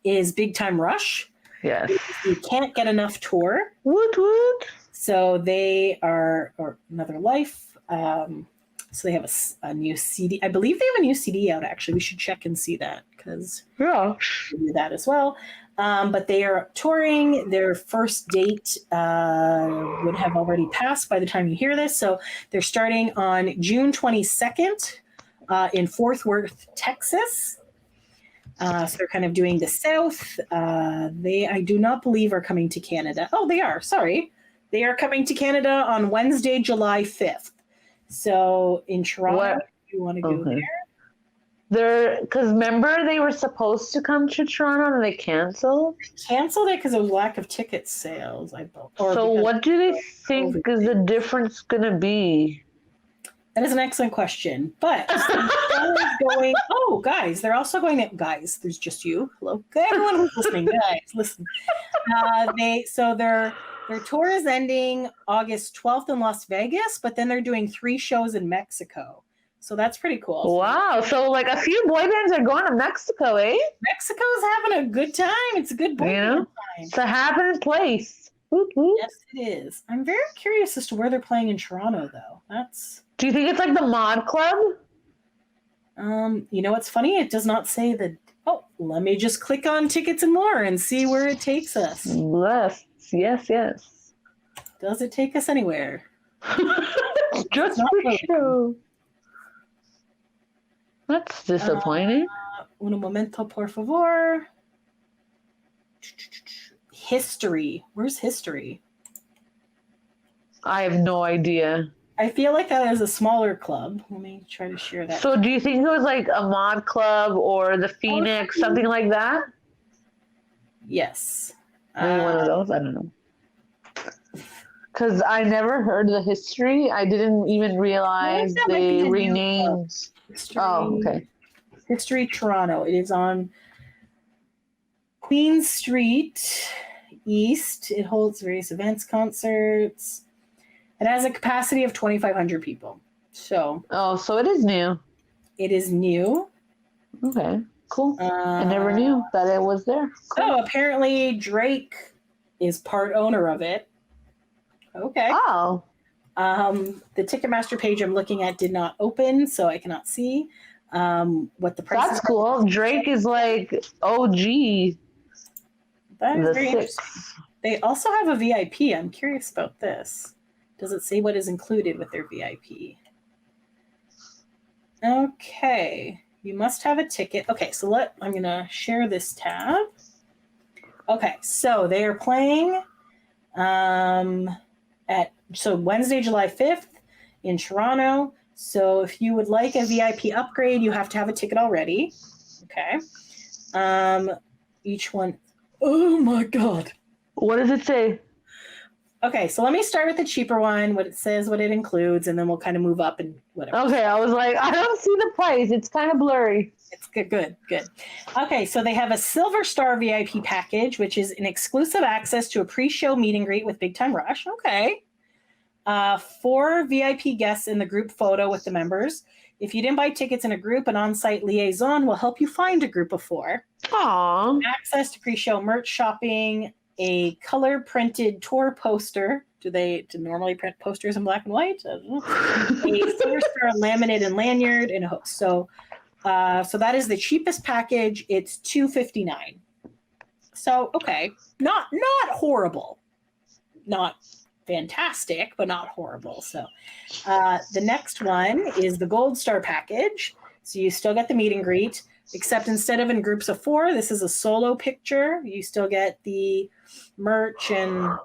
is Big Time Rush. Yes. You can't get enough tour. Woot woot. So they are, or Another Life. So they have a new CD. I believe they have a new CD out, actually. We should check and see that because we do that as well. But they are touring. Their first date would have already passed by the time you hear this. So they're starting on June 22nd in Fort Worth, Texas. So they're kind of doing the South. I do not believe, are coming to Canada. Oh, they are. Sorry. They are coming to Canada on Wednesday, July 5th. So in Toronto, if you want to go there. Because remember they were supposed to come to Toronto and they canceled. Canceled it because of lack of ticket sales. So what do they think is the difference going to be? That is an excellent question. But going. Oh, guys, they're also going to guys. There's just you. Hello, everyone who's listening. Guys, listen. Their tour is ending August 12th in Las Vegas, but then they're doing 3 shows in Mexico. So that's pretty cool. Wow. So like a few boy bands are going to Mexico, eh? Mexico's having a good time. It's a good boy band time. It's a happening place. Whoop, whoop. Yes, it is. I'm very curious as to where they're playing in Toronto, though. Do you think it's like the Mod Club? You know what's funny? It does not say the. Oh, let me just click on tickets and more and see where it takes us. Yes. Does it take us anywhere? Just for show. That's disappointing. Un momento, por favor. History. Where's history? I have no idea. I feel like that is a smaller club. Let me try to share that. So do you think it was like a Mod Club or the Phoenix, something like that? Yes. Maybe one of those? I don't know. Because I never heard the history. I didn't even realize they renamed. History, okay. History Toronto. It is on Queen Street East. It holds various events, concerts. It has a capacity of 2,500 people. So. Oh, so it is new. It is new. Okay, cool. I never knew that it was there. Cool. So apparently Drake is part owner of it. Okay. Oh. The Ticketmaster page I'm looking at did not open, so I cannot see what the price is. That's cool. Drake is like OG. That is very interesting. They also have a VIP. I'm curious about this. Does it say what is included with their VIP? Okay. You must have a ticket. Okay, so I'm going to share this tab. Okay, so they are playing Wednesday, July 5th in Toronto. So if you would like a VIP upgrade, you have to have a ticket already. Okay. Each one. Oh my God. What does it say? Okay, so let me start with the cheaper one, what it says, what it includes, and then we'll kind of move up and whatever. Okay, I was like, I don't see the price. It's kind of blurry. It's good. Okay, so they have a Silver Star VIP package, which is an exclusive access to a pre-show meet and greet with Big Time Rush. Okay. 4 VIP guests in the group photo with the members. If you didn't buy tickets in a group, an on-site liaison will help you find a group of 4. Aww. Access to pre-show merch shopping, a color-printed tour poster. Do they normally print posters in black and white? I don't know. A Silver Star laminate and lanyard and a hook. So that is the cheapest package. It's $259. So okay, not horrible, not fantastic, but not horrible. So the next one is the Gold Star package. So you still get the meet and greet, except instead of in groups of 4, this is a solo picture. You still get the merch and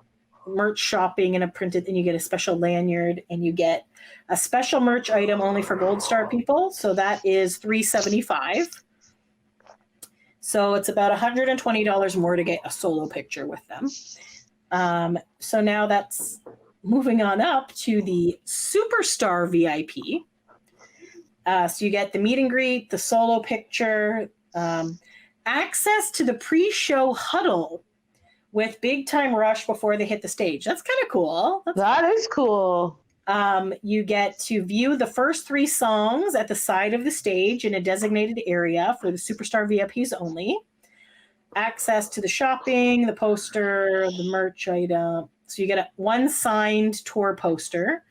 merch shopping and you get a special lanyard, and you get a special merch item only for Gold Star people. So that is $375. So it's about $120 more to get a solo picture with them. So now that's moving on up to the Superstar VIP. So you get the meet and greet, the solo picture, access to the pre-show huddle with Big Time Rush before they hit the stage. That's kind of cool. That is cool. You get to view the first 3 songs at the side of the stage in a designated area for the Superstar VIPs only. Access to the shopping, the poster, the merch item. So you get one signed tour poster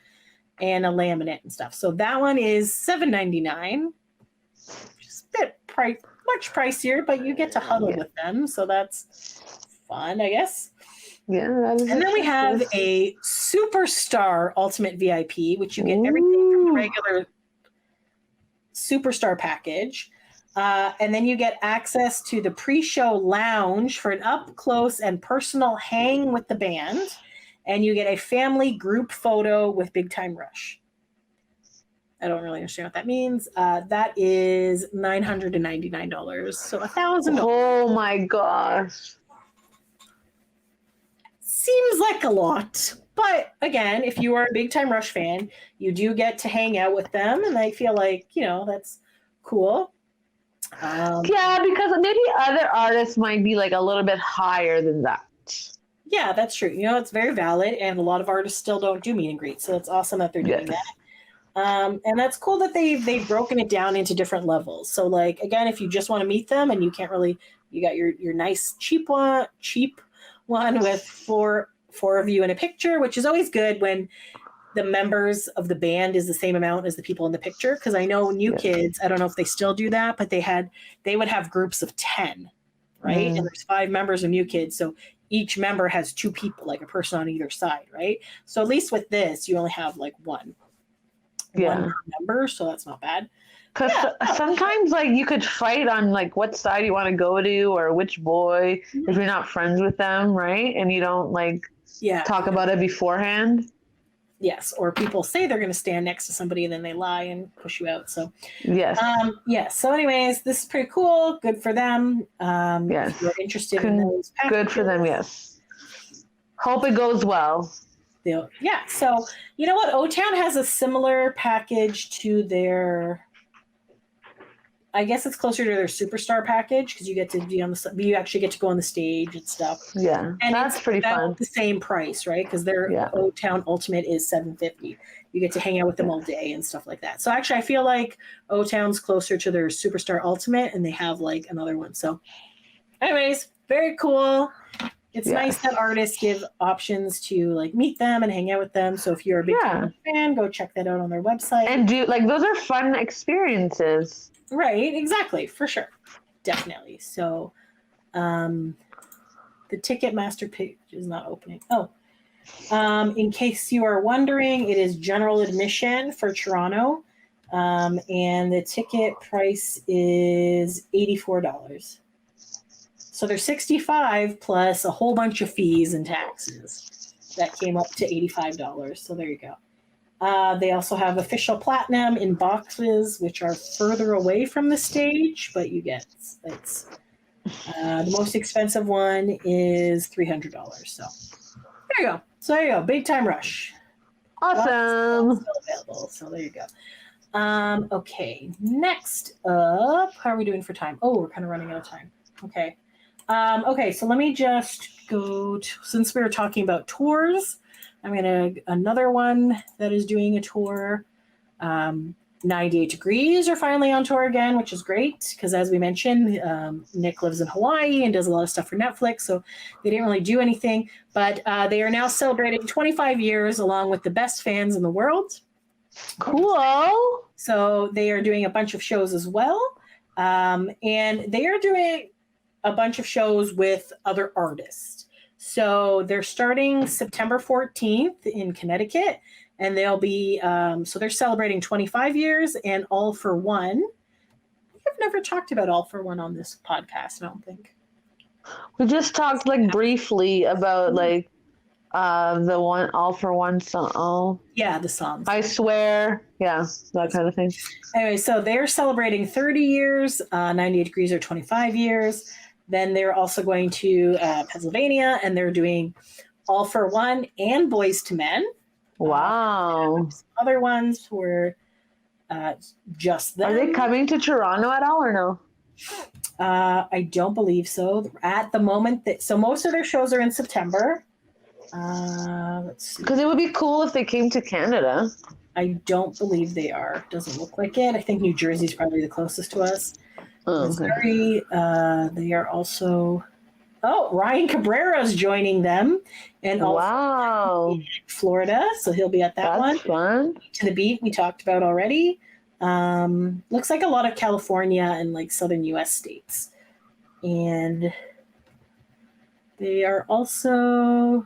and a laminate and stuff. So that one is $7.99. Just a bit much pricier, but you get to huddle with them. So that's fun, I guess. Yeah. And then we have a Superstar Ultimate VIP, which you get everything from the regular Superstar package. And then you get access to the pre-show lounge for an up-close and personal hang with the band. And you get a family group photo with Big Time Rush. I don't really understand what that means. That is $999. So $1,000. Oh my gosh. Seems like a lot. But again, if you are a big time Rush fan, you do get to hang out with them. And I feel like, that's cool. Yeah, because maybe other artists might be like a little bit higher than that. Yeah, that's true. It's very valid. And a lot of artists still don't do meet and greet. So it's awesome that they're doing that. And that's cool that they've broken it down into different levels. So like, again, if you just want to meet them and you can't really, you got your nice cheap one with four of you in a picture, which is always good when the members of the band is the same amount as the people in the picture. Cause I know New Kids, I don't know if they still do that, but they would have groups of 10, right? And there's 5 members of New Kids. So each member has 2 people, like a person on either side, right? So at least with this, you only have like one member, so that's not bad. Because sometimes like you could fight on like what side you want to go to or which boy if you're not friends with them, right? And you don't talk about it beforehand. Yes, or people say they're going to stand next to somebody and then they lie and push you out. So yes, So anyways, this is pretty cool. Good for them. If you're interested in those packages. Good for them. Yes. Hope it goes well. Yeah. So you know what? O-Town has a similar package to their, I guess it's closer to their Superstar package because you get to be you actually get to go on the stage and stuff. Yeah. And that's pretty fun. The same price, right? Because their O-Town Ultimate is $750. You get to hang out with them all day and stuff like that. So actually I feel like O-Town's closer to their Superstar Ultimate and they have like another one. So anyways, very cool. It's nice that artists give options to like meet them and hang out with them. So if you're a big fan, go check that out on their website. And those are fun experiences. Right, exactly, for sure. Definitely. So the Ticketmaster page is not opening. In case you are wondering, it is general admission for Toronto. And the ticket price is $84. So there's $65 plus a whole bunch of fees and taxes. That came up to $85. So there you go. They also have official platinum in boxes, which are further away from the stage, but you get it's the most expensive one is $300. So there you go. Big time Rush. Awesome. Still available. So there you go. Okay. Next up, how are we doing for time? Oh, we're kind of running out of time. Okay. So let me just go to, since we were talking about tours, I'm going to, another one that is doing a tour, 98 Degrees are finally on tour again, which is great because as we mentioned, Nick lives in Hawaii and does a lot of stuff for Netflix, so they didn't really do anything, but they are now celebrating 25 years along with the best fans in the world. Cool. So they are doing a bunch of shows as well, and they are doing a bunch of shows with other artists. So they're starting September 14th in Connecticut, and they'll be, so they're celebrating 25 years and All for One. I've never talked about All for One on this podcast, I don't think. We just talked briefly about the one All for One song. Yeah, the songs. I Swear. Yeah, that kind of thing. Anyway, so they're celebrating 30 years, 98 Degrees are 25 years. Then they're also going to Pennsylvania, and they're doing All for One and Boys to Men. Wow. Other ones were just them. Are they coming to Toronto at all or no? I don't believe so. At the moment, so most of their shows are in September. Let's see. Because it would be cool if they came to Canada. I don't believe they are. Doesn't look like it. I think New Jersey's probably the closest to us. Missouri, they are also. Ryan Cabrera's joining them, and also Florida, so he'll be at that one. That's fun. To the Beat we talked about already. Looks like a lot of California and southern U.S. states, and they are also.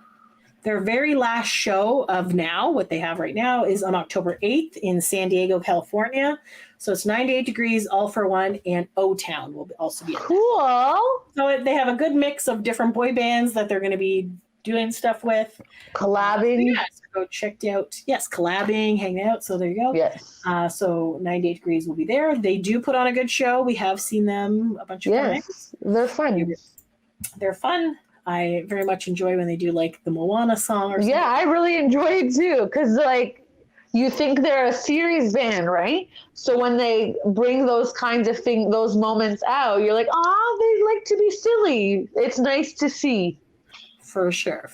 Their very last show of now, what they have right now, is on October 8th in San Diego, California. So it's 98 Degrees, All for One, and O-Town will also be at that. Cool. So they have a good mix of different boy bands that they're going to be doing stuff with. Collabing. So go check out. Yes, collabing, hanging out. So there you go. Yes. So 98 Degrees will be there. They do put on a good show. We have seen them a bunch of times. They're fun. They're fun. I very much enjoy when they do like the Moana song or something. Yeah, I really enjoy it too. Because like, you think they're a serious band, right? So when they bring those kinds of things, those moments out, you're like, oh, they like to be silly. It's nice to see. For sure.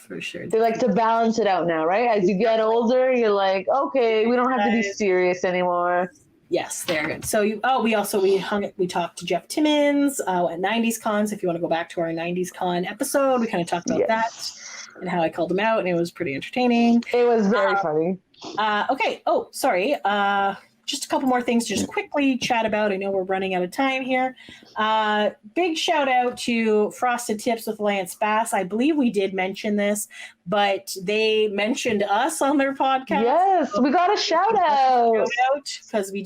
They like to balance it out now, right? As you get older, you're like, okay, we don't have to be serious anymore. Yes, they're good. So we talked to Jeff Timmons at 90s Cons. If you want to go back to our 90s Con episode, we kind of talked about that and how I called them out, and it was pretty entertaining. It was very funny. Okay. Oh, sorry. Just a couple more things to just quickly chat about. I know we're running out of time here. Big shout out to Frosted Tips with Lance Bass. I believe we did mention this, but they mentioned us on their podcast. Yes, we got a shout out because we've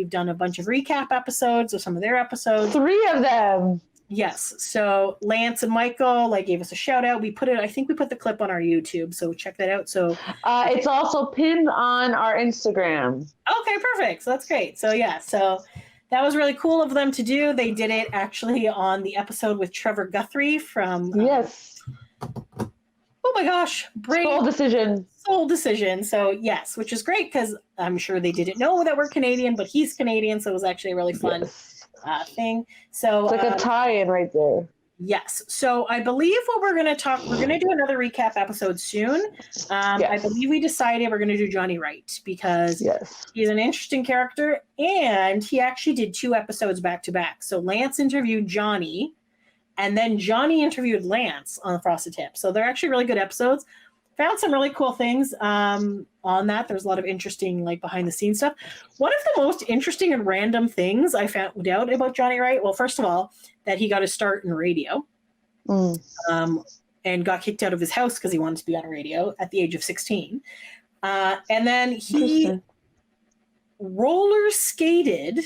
done a bunch of recap episodes of some of their episodes. 3 of them. Yes. So Lance and Michael gave us a shout out. I think we put the clip on our YouTube, so check that out. So it's also pinned on our Instagram. Okay, perfect. So that's great. So that was really cool of them to do. They did it actually on the episode with Trevor Guthrie from yes. Oh my gosh, Soul Decision. So yes, which is great because I'm sure they didn't know that we're Canadian, but he's Canadian, so it was actually a really fun thing. So it's like a tie-in right there. Yes. So I believe we're going to do another recap episode soon. I believe we decided we're going to do Johnny Wright because he's an interesting character, and he actually did 2 episodes back to back. So Lance interviewed Johnny, and then Johnny interviewed Lance on the Frosted Tip. So they're actually really good episodes. Found some really cool things on that. There's a lot of interesting behind the scenes stuff. One of the most interesting and random things I found out about Johnny Wright, well, first of all, that he got his start in radio and got kicked out of his house because he wanted to be on radio at the age of 16. And then he roller skated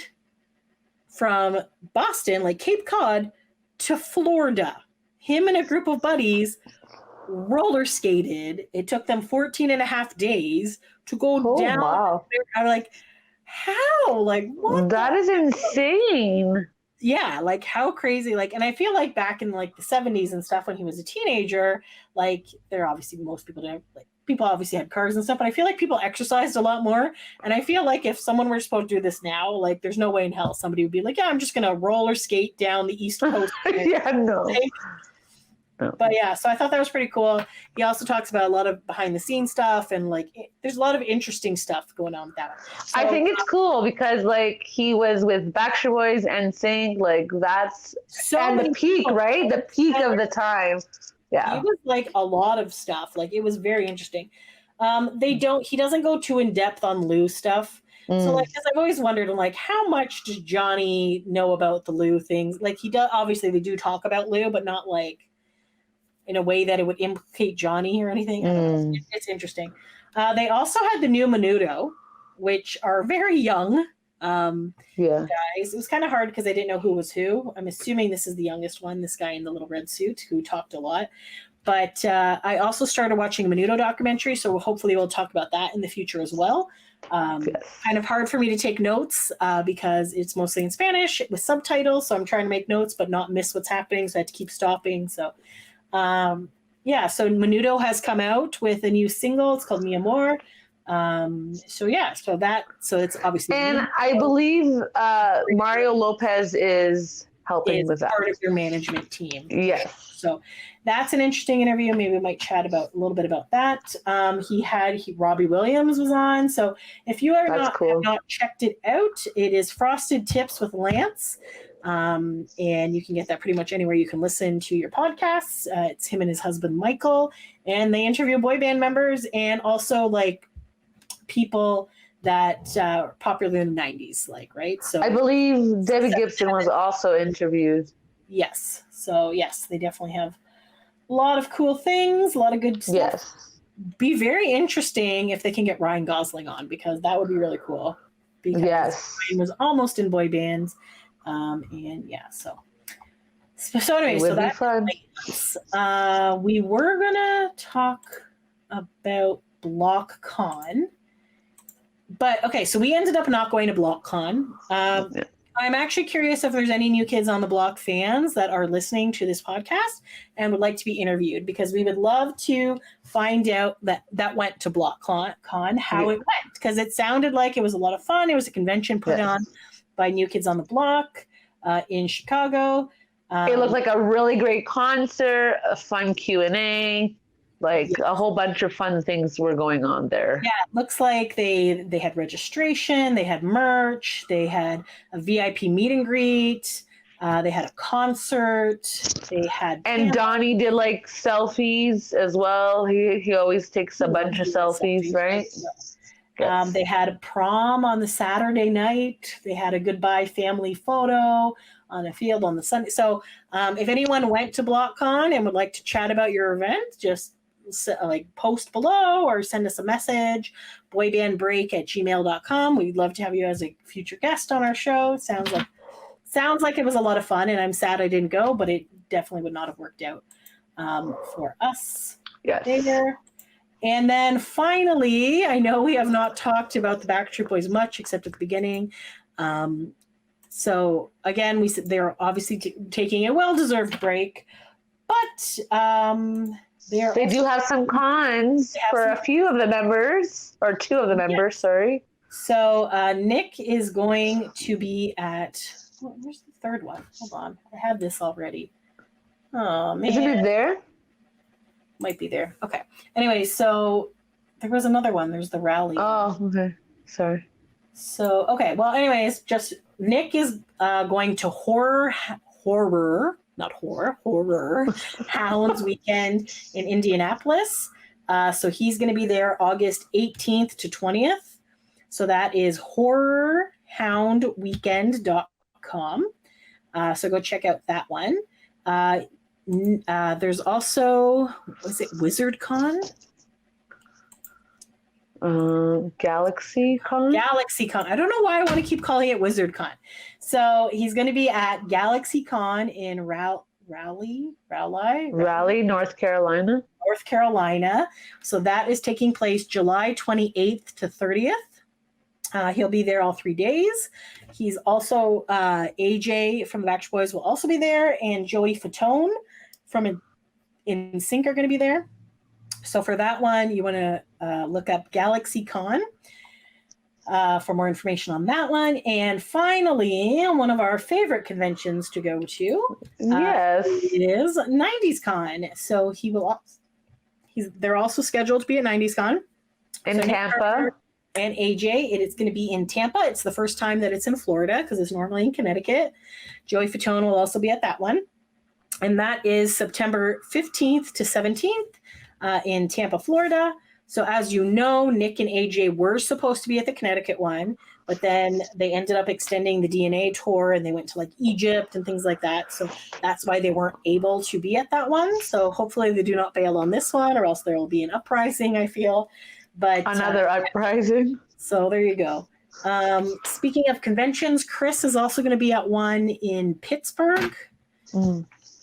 from Boston, Cape Cod, to Florida. Him and a group of buddies roller skated. It took them 14 and a half days to go down. Wow. I'm like, how? What? That is insane. Yeah, how crazy. And I feel back in the 70s and stuff when he was a teenager, there obviously most people didn't people obviously had cars and stuff, but I feel people exercised a lot more. And I feel if someone were supposed to do this now, there's no way in hell somebody would be yeah, I'm just gonna roller skate down the East Coast. Yeah, no. But yeah, so I thought that was pretty cool. He also talks about a lot of behind the scenes stuff, and there's a lot of interesting stuff going on with that. So, I think it's cool because he was with Backstreet Boys and saying that's the peak, right? The peak of the time. Yeah, he was a lot of stuff. It was very interesting. He doesn't go too in depth on Lou stuff. So because I've always wondered, how much does Johnny know about the Lou things? He does. Obviously, they do talk about Lou, but not in a way that it would implicate Johnny or anything. It's interesting. They also had the new Menudo, which are very young guys. It was kind of hard because I didn't know who was who. I'm assuming this is the youngest one, this guy in the little red suit who talked a lot. But I also started watching a Menudo documentary, so hopefully we'll talk about that in the future as well. Kind of hard for me to take notes because it's mostly in Spanish with subtitles, so I'm trying to make notes but not miss what's happening, so I have to keep stopping. So so Menudo has come out with a new single. It's called Mi Amor. So it's obviously, and I believe Mario Lopez is helping with that. Part of your management team. Yes. So that's an interesting interview. Maybe we might chat about a little bit about that. Robbie Williams was on. So if you have not checked it out, it is Frosted Tips with Lance. And you can get that pretty much anywhere you can listen to your podcasts. It's him and his husband Michael, and they interview boy band members and also people that are popular in the 90s, right? So I believe Debbie Gibson was also interviewed. Yes. So yes, they definitely have a lot of cool things, a lot of good stuff. Yes. Be very interesting if they can get Ryan Gosling on, because that would be really cool. Because Ryan was almost in boy bands. So anyway, It so would be that's fun. we were gonna talk about BlockCon, but okay, so we ended up not going to BlockCon. I'm actually curious if there's any new Kids on the Block fans that are listening to this podcast and would like to be interviewed, because we would love to find out that went to BlockCon, how it went, because it sounded like it was a lot of fun. It was a convention put on by New Kids on the Block in Chicago. It looked like a really great concert, a fun Q&A, like a whole bunch of fun things were going on there. Yeah, it looks like they had registration, they had merch, they had a VIP meet and greet, they had a concert, they had... And Donnie did like selfies as well. He always takes a bunch of selfies, right? Yes. They had a prom on the Saturday night. They had a goodbye family photo on a field on the Sunday. So if anyone went to BlockCon and would like to chat about your event, just post below or send us a message, boybandbreak@gmail.com. We'd love to have you as a future guest on our show. Sounds like it was a lot of fun, and I'm sad I didn't go, but it definitely would not have worked out for us. Yes. There. And then finally, I know we have not talked about the Backstreet Boys much except at the beginning. So again, we said they're obviously taking a well-deserved break, but they do have some cons for a few of the members, or two of the members, sorry. So Nick is going to be at, where's the third one? Hold on, I had this already. Oh man. Isn't it there? Might be there. Okay. Anyway, so there was another one. There's the rally. Oh, okay. Sorry. So, okay. Well, anyways, just Nick is going to horror Hounds weekend in Indianapolis. So he's going to be there August 18th to 20th. So that is horrorhoundweekend.com. So go check out that one. There's also, was it WizardCon? GalaxyCon? GalaxyCon. I don't know why I want to keep calling it WizardCon. So he's going to be at GalaxyCon in Raleigh, North Carolina. North Carolina. So that is taking place July 28th to 30th. He'll be there all 3 days. He's also, AJ from the Backstreet Boys will also be there, and Joey Fatone from NSYNC are going to be there. So for that one, you want to look up GalaxyCon for more information on that one. And finally, one of our favorite conventions to go to is 90s Con. So they're also scheduled to be at 90s Con. In Tampa. And AJ, it is going to be in Tampa. It's the first time that it's in Florida because it's normally in Connecticut. Joey Fatone will also be at that one. And that is September 15th to 17th in Tampa, Florida. So as you know, Nick and AJ were supposed to be at the Connecticut one, but then they ended up extending the DNA tour and they went to like Egypt and things like that. So that's why they weren't able to be at that one. So hopefully they do not bail on this one, or else there will be an uprising, I feel. But another uprising. So there you go. Speaking of conventions, Chris is also going to be at one in Pittsburgh,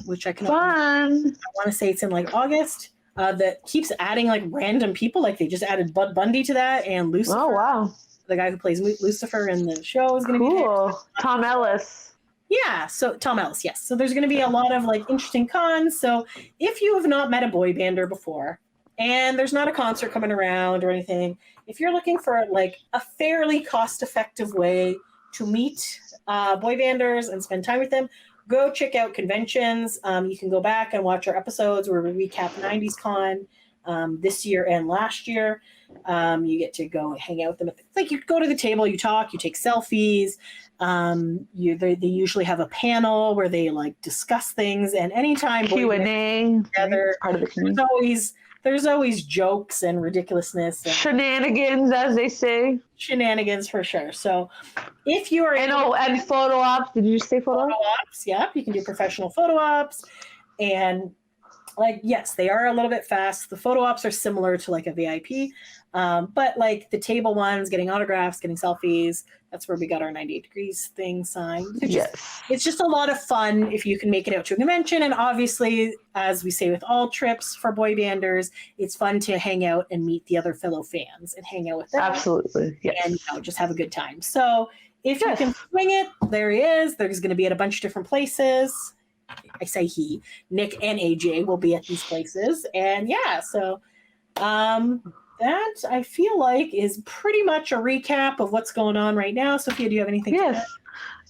which I want to say it's in like August. That keeps adding like random people. Like they just added Bud Bundy to that, and Lucifer. Oh wow! The guy who plays Lucifer in the show is going to be there. Tom Ellis. Yeah, so Tom Ellis, yes. So there's going to be a lot of like interesting cons. So if you have not met a boy bander before, and there's not a concert coming around or anything, if you're looking for like a fairly cost-effective way to meet boy banders and spend time with them, go check out conventions. You can go back and watch our episodes where we recap 90s Con this year and last year. You get to go hang out with them. Like you go to the table, you talk, you take selfies. They usually have a panel where they like discuss things, and anytime Q&A together, part of the community. There's always jokes and ridiculousness. And shenanigans, as they say. Shenanigans for sure. So if you are... And photo ops. Did you say photo ops? Yeah, you can do professional photo ops. And like, yes, they are a little bit fast. The photo ops are similar to like a VIP, but like the table ones, getting autographs, getting selfies, that's where we got our 98 degrees thing signed. It's just a lot of fun if you can make it out to a convention. And obviously, as we say with all trips for boy banders, it's fun to hang out and meet the other fellow fans and hang out with them. Absolutely. Yes. And just have a good time. So if you can swing it, there he is. There's going to be at a bunch of different places. I say he, Nick and AJ will be at these places. And yeah, so that I feel like is pretty much a recap of what's going on right now. Sophia, do you have anything to add?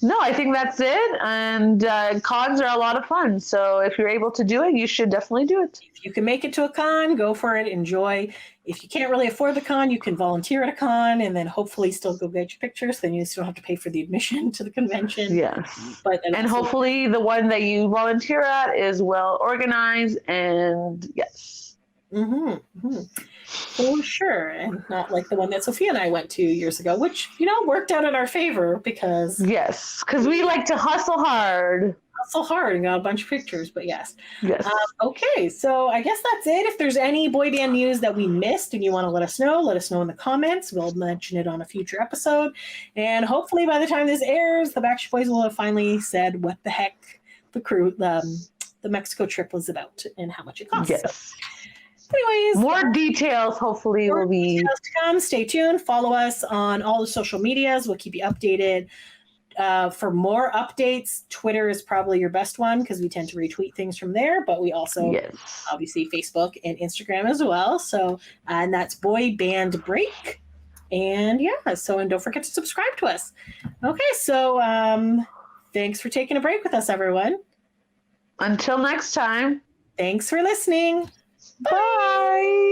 No, I think that's it. And cons are a lot of fun. So if you're able to do it, you should definitely do it. If you can make it to a con, go for it. Enjoy. If you can't really afford the con, you can volunteer at a con and then hopefully still go get your pictures. Then you still have to pay for the admission to the convention. Yes. And hopefully the one that you volunteer at is well organized and yes. For sure. And not like the one that Sophia and I went to years ago, which, worked out in our favor because... Yes, because we like to hustle hard. And got a bunch of pictures, but yes. Yes. Okay, so I guess that's it. If there's any boy band news that we missed and you want to let us know in the comments. We'll mention it on a future episode. And hopefully by the time this airs, the Backstreet Boys will have finally said what the heck the Mexico trip was about and how much it cost. Yes. So, anyways, more details hopefully will be details to come. Stay tuned. Follow us on all the social medias. We'll keep you updated. For more updates, Twitter is probably your best one because we tend to retweet things from there, but we also obviously Facebook and Instagram as well. So, and that's Boy Band Break. And and don't forget to subscribe to us. Okay, so thanks for taking a break with us, everyone. Until next time. Thanks for listening. Bye.